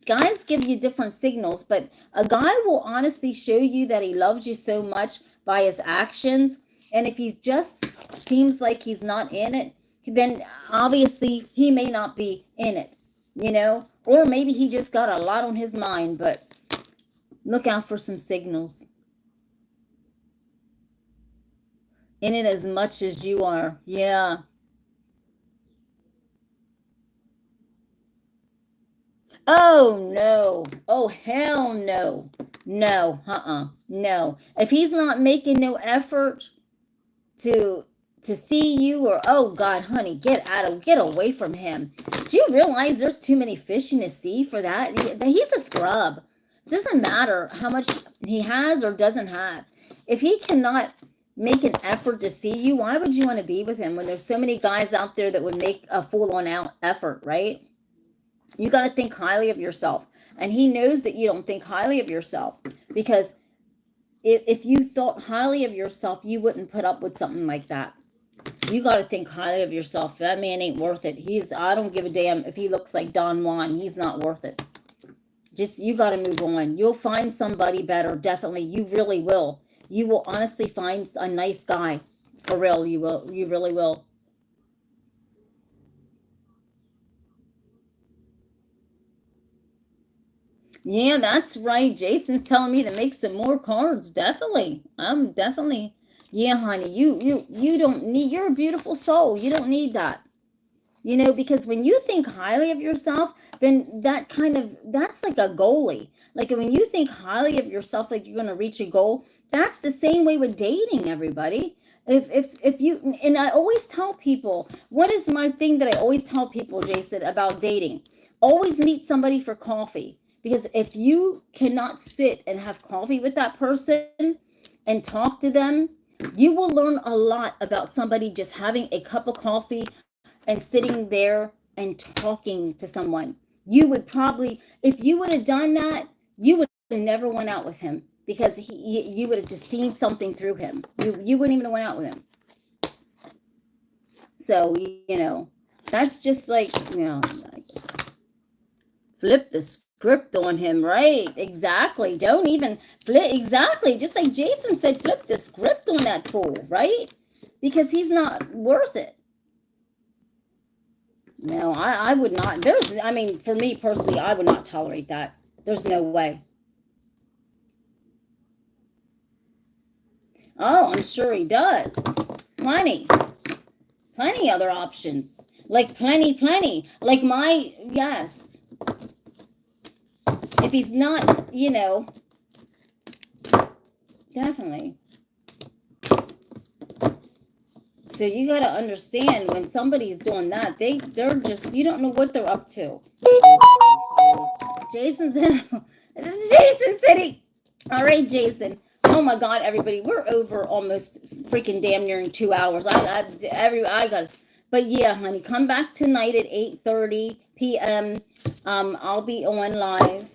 Guys give you different signals, but a guy will honestly show you that he loves you so much by his actions. And if he just seems like he's not in it, then obviously he may not be in it, or maybe he just got a lot on his mind. But look out for some signals. In it as much as you are. Yeah. Oh no. Oh hell no. No. No. If he's not making no effort to see you, or oh god, honey, get away from him. Do you realize there's too many fish in the sea for that? He's a scrub. It doesn't matter how much he has or doesn't have. If he cannot make an effort to see you, why would you want to be with him when there's so many guys out there that would make a full-on out effort, right? You got to think highly of yourself. And he knows that you don't think highly of yourself, because if you thought highly of yourself, you wouldn't put up with something like that. You got to think highly of yourself. That man ain't worth it. I don't give a damn if he looks like Don Juan. He's not worth it. Just, you got to move on. You'll find somebody better. Definitely. You really will. You will honestly find a nice guy. For real, you will. You really will. Yeah, that's right. Jason's telling me to make some more cards. Definitely. I'm definitely. Yeah, honey, you don't need, you're a beautiful soul. You don't need that. Because when you think highly of yourself, then that's like a goalie. Like when you think highly of yourself, like you're going to reach a goal, that's the same way with dating, everybody. If you, and I always tell people, what is my thing that I always tell people, Jason, about dating? Always meet somebody for coffee. Because if you cannot sit and have coffee with that person and talk to them, you will learn a lot about somebody just having a cup of coffee and sitting there and talking to someone. You would probably, if you would have done that, you would have never went out with him, because you would have just seen something through him. You wouldn't even have went out with him. So, that's just like, flip the script on him, right? Exactly. Don't even flip. Exactly. Just like Jason said, flip the script on that fool, right? Because he's not worth it. No, I would not. For me personally, I would not tolerate that. There's no way. Oh, I'm sure he does. Plenty other options. Like plenty. Like yes. If he's not, definitely. So you got to understand, when somebody's doing that, they're just, you don't know what they're up to. Jason's in. This is Jason City. All right, Jason. Oh my God, everybody, we're over almost freaking damn near in 2 hours. I got it. But yeah, honey, come back tonight at 8:30 p.m. I'll be on live.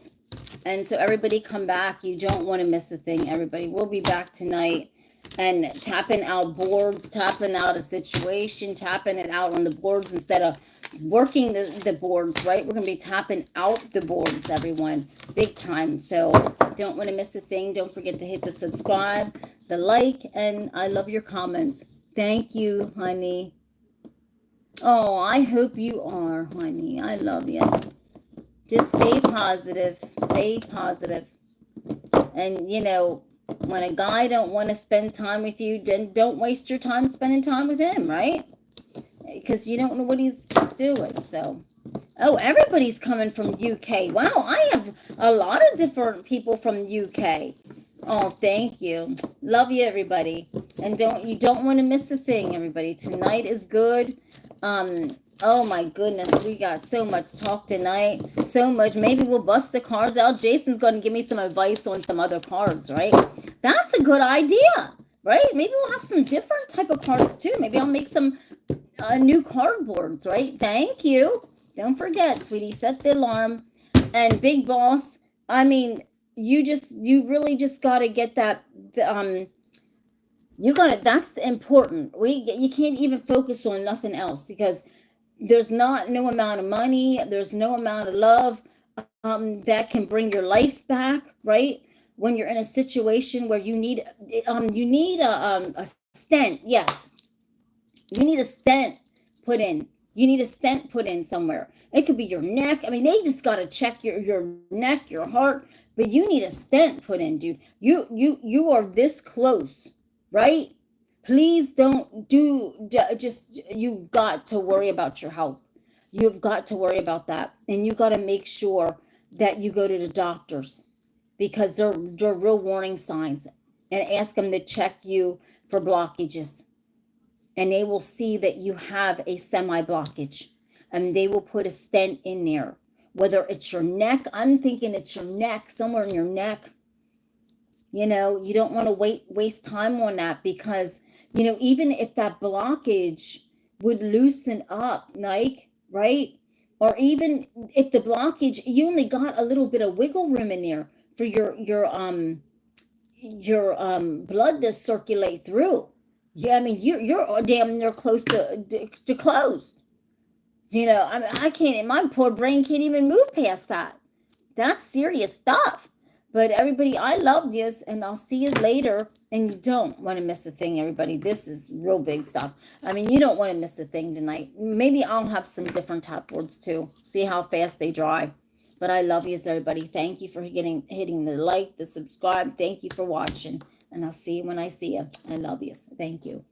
And so everybody come back. You don't want to miss a thing, everybody. We'll be back tonight. and tapping out boards, tapping out a situation, tapping it out on the boards instead of working the boards, right? We're going to be tapping out the boards, everyone, big time. So don't want to miss a thing. Don't forget to hit the subscribe, the like, and I love your comments. Thank you, honey. Oh, I hope you are, honey. I love you. Just stay positive. Stay positive. And, you know, when a guy don't want to spend time with you, then don't waste your time spending time with him, right? Because you don't know what he's doing. So, oh, everybody's coming from UK. Wow, I have a lot of different people from UK. Oh, thank you. Love you, everybody. And you don't want to miss a thing, everybody. Tonight is good. Oh my goodness, we got so much talk tonight. So much. Maybe we'll bust the cards out. Jason's going to give me some advice on some other cards, right? That's a good idea, right? Maybe we'll have some different type of cards too. Maybe I'll make some new cardboards, right? Thank you. Don't forget, sweetie, set the alarm. And Big Boss, I mean, you really just got to get that you got to, that's important. You can't even focus on nothing else, because there's no amount of money, there's no amount of love that can bring your life back, right? When you're in a situation where you need a stent. Yes, you need a stent put in. You need a stent put in somewhere. It could be your neck. I mean, they just got to check your neck, your heart, but you need a stent put in, dude. You are this close, right? Please don't just, you've got to worry about your health. You've got to worry about that. And you got to make sure that you go to the doctors, because they're real warning signs, and ask them to check you for blockages. And they will see that you have a semi-blockage, and they will put a stent in there. Whether it's your neck, I'm thinking it's your neck, somewhere in your neck. You know, you don't want to waste time on that, because, you know, even if that blockage would loosen up, like, right? Or even if the blockage, you only got a little bit of wiggle room in there for your blood to circulate through. Yeah, I mean, you're damn near close to closed. You know, I mean, I can't, my poor brain can't even move past that. That's serious stuff. But everybody, I love this, and I'll see you later. And you don't want to miss a thing, everybody. This is real big stuff. I mean, you don't want to miss a thing tonight. Maybe I'll have some different tap words too. See how fast they dry. But I love you, everybody. Thank you for hitting the like, the subscribe. Thank you for watching. And I'll see you when I see you. I love you. Thank you.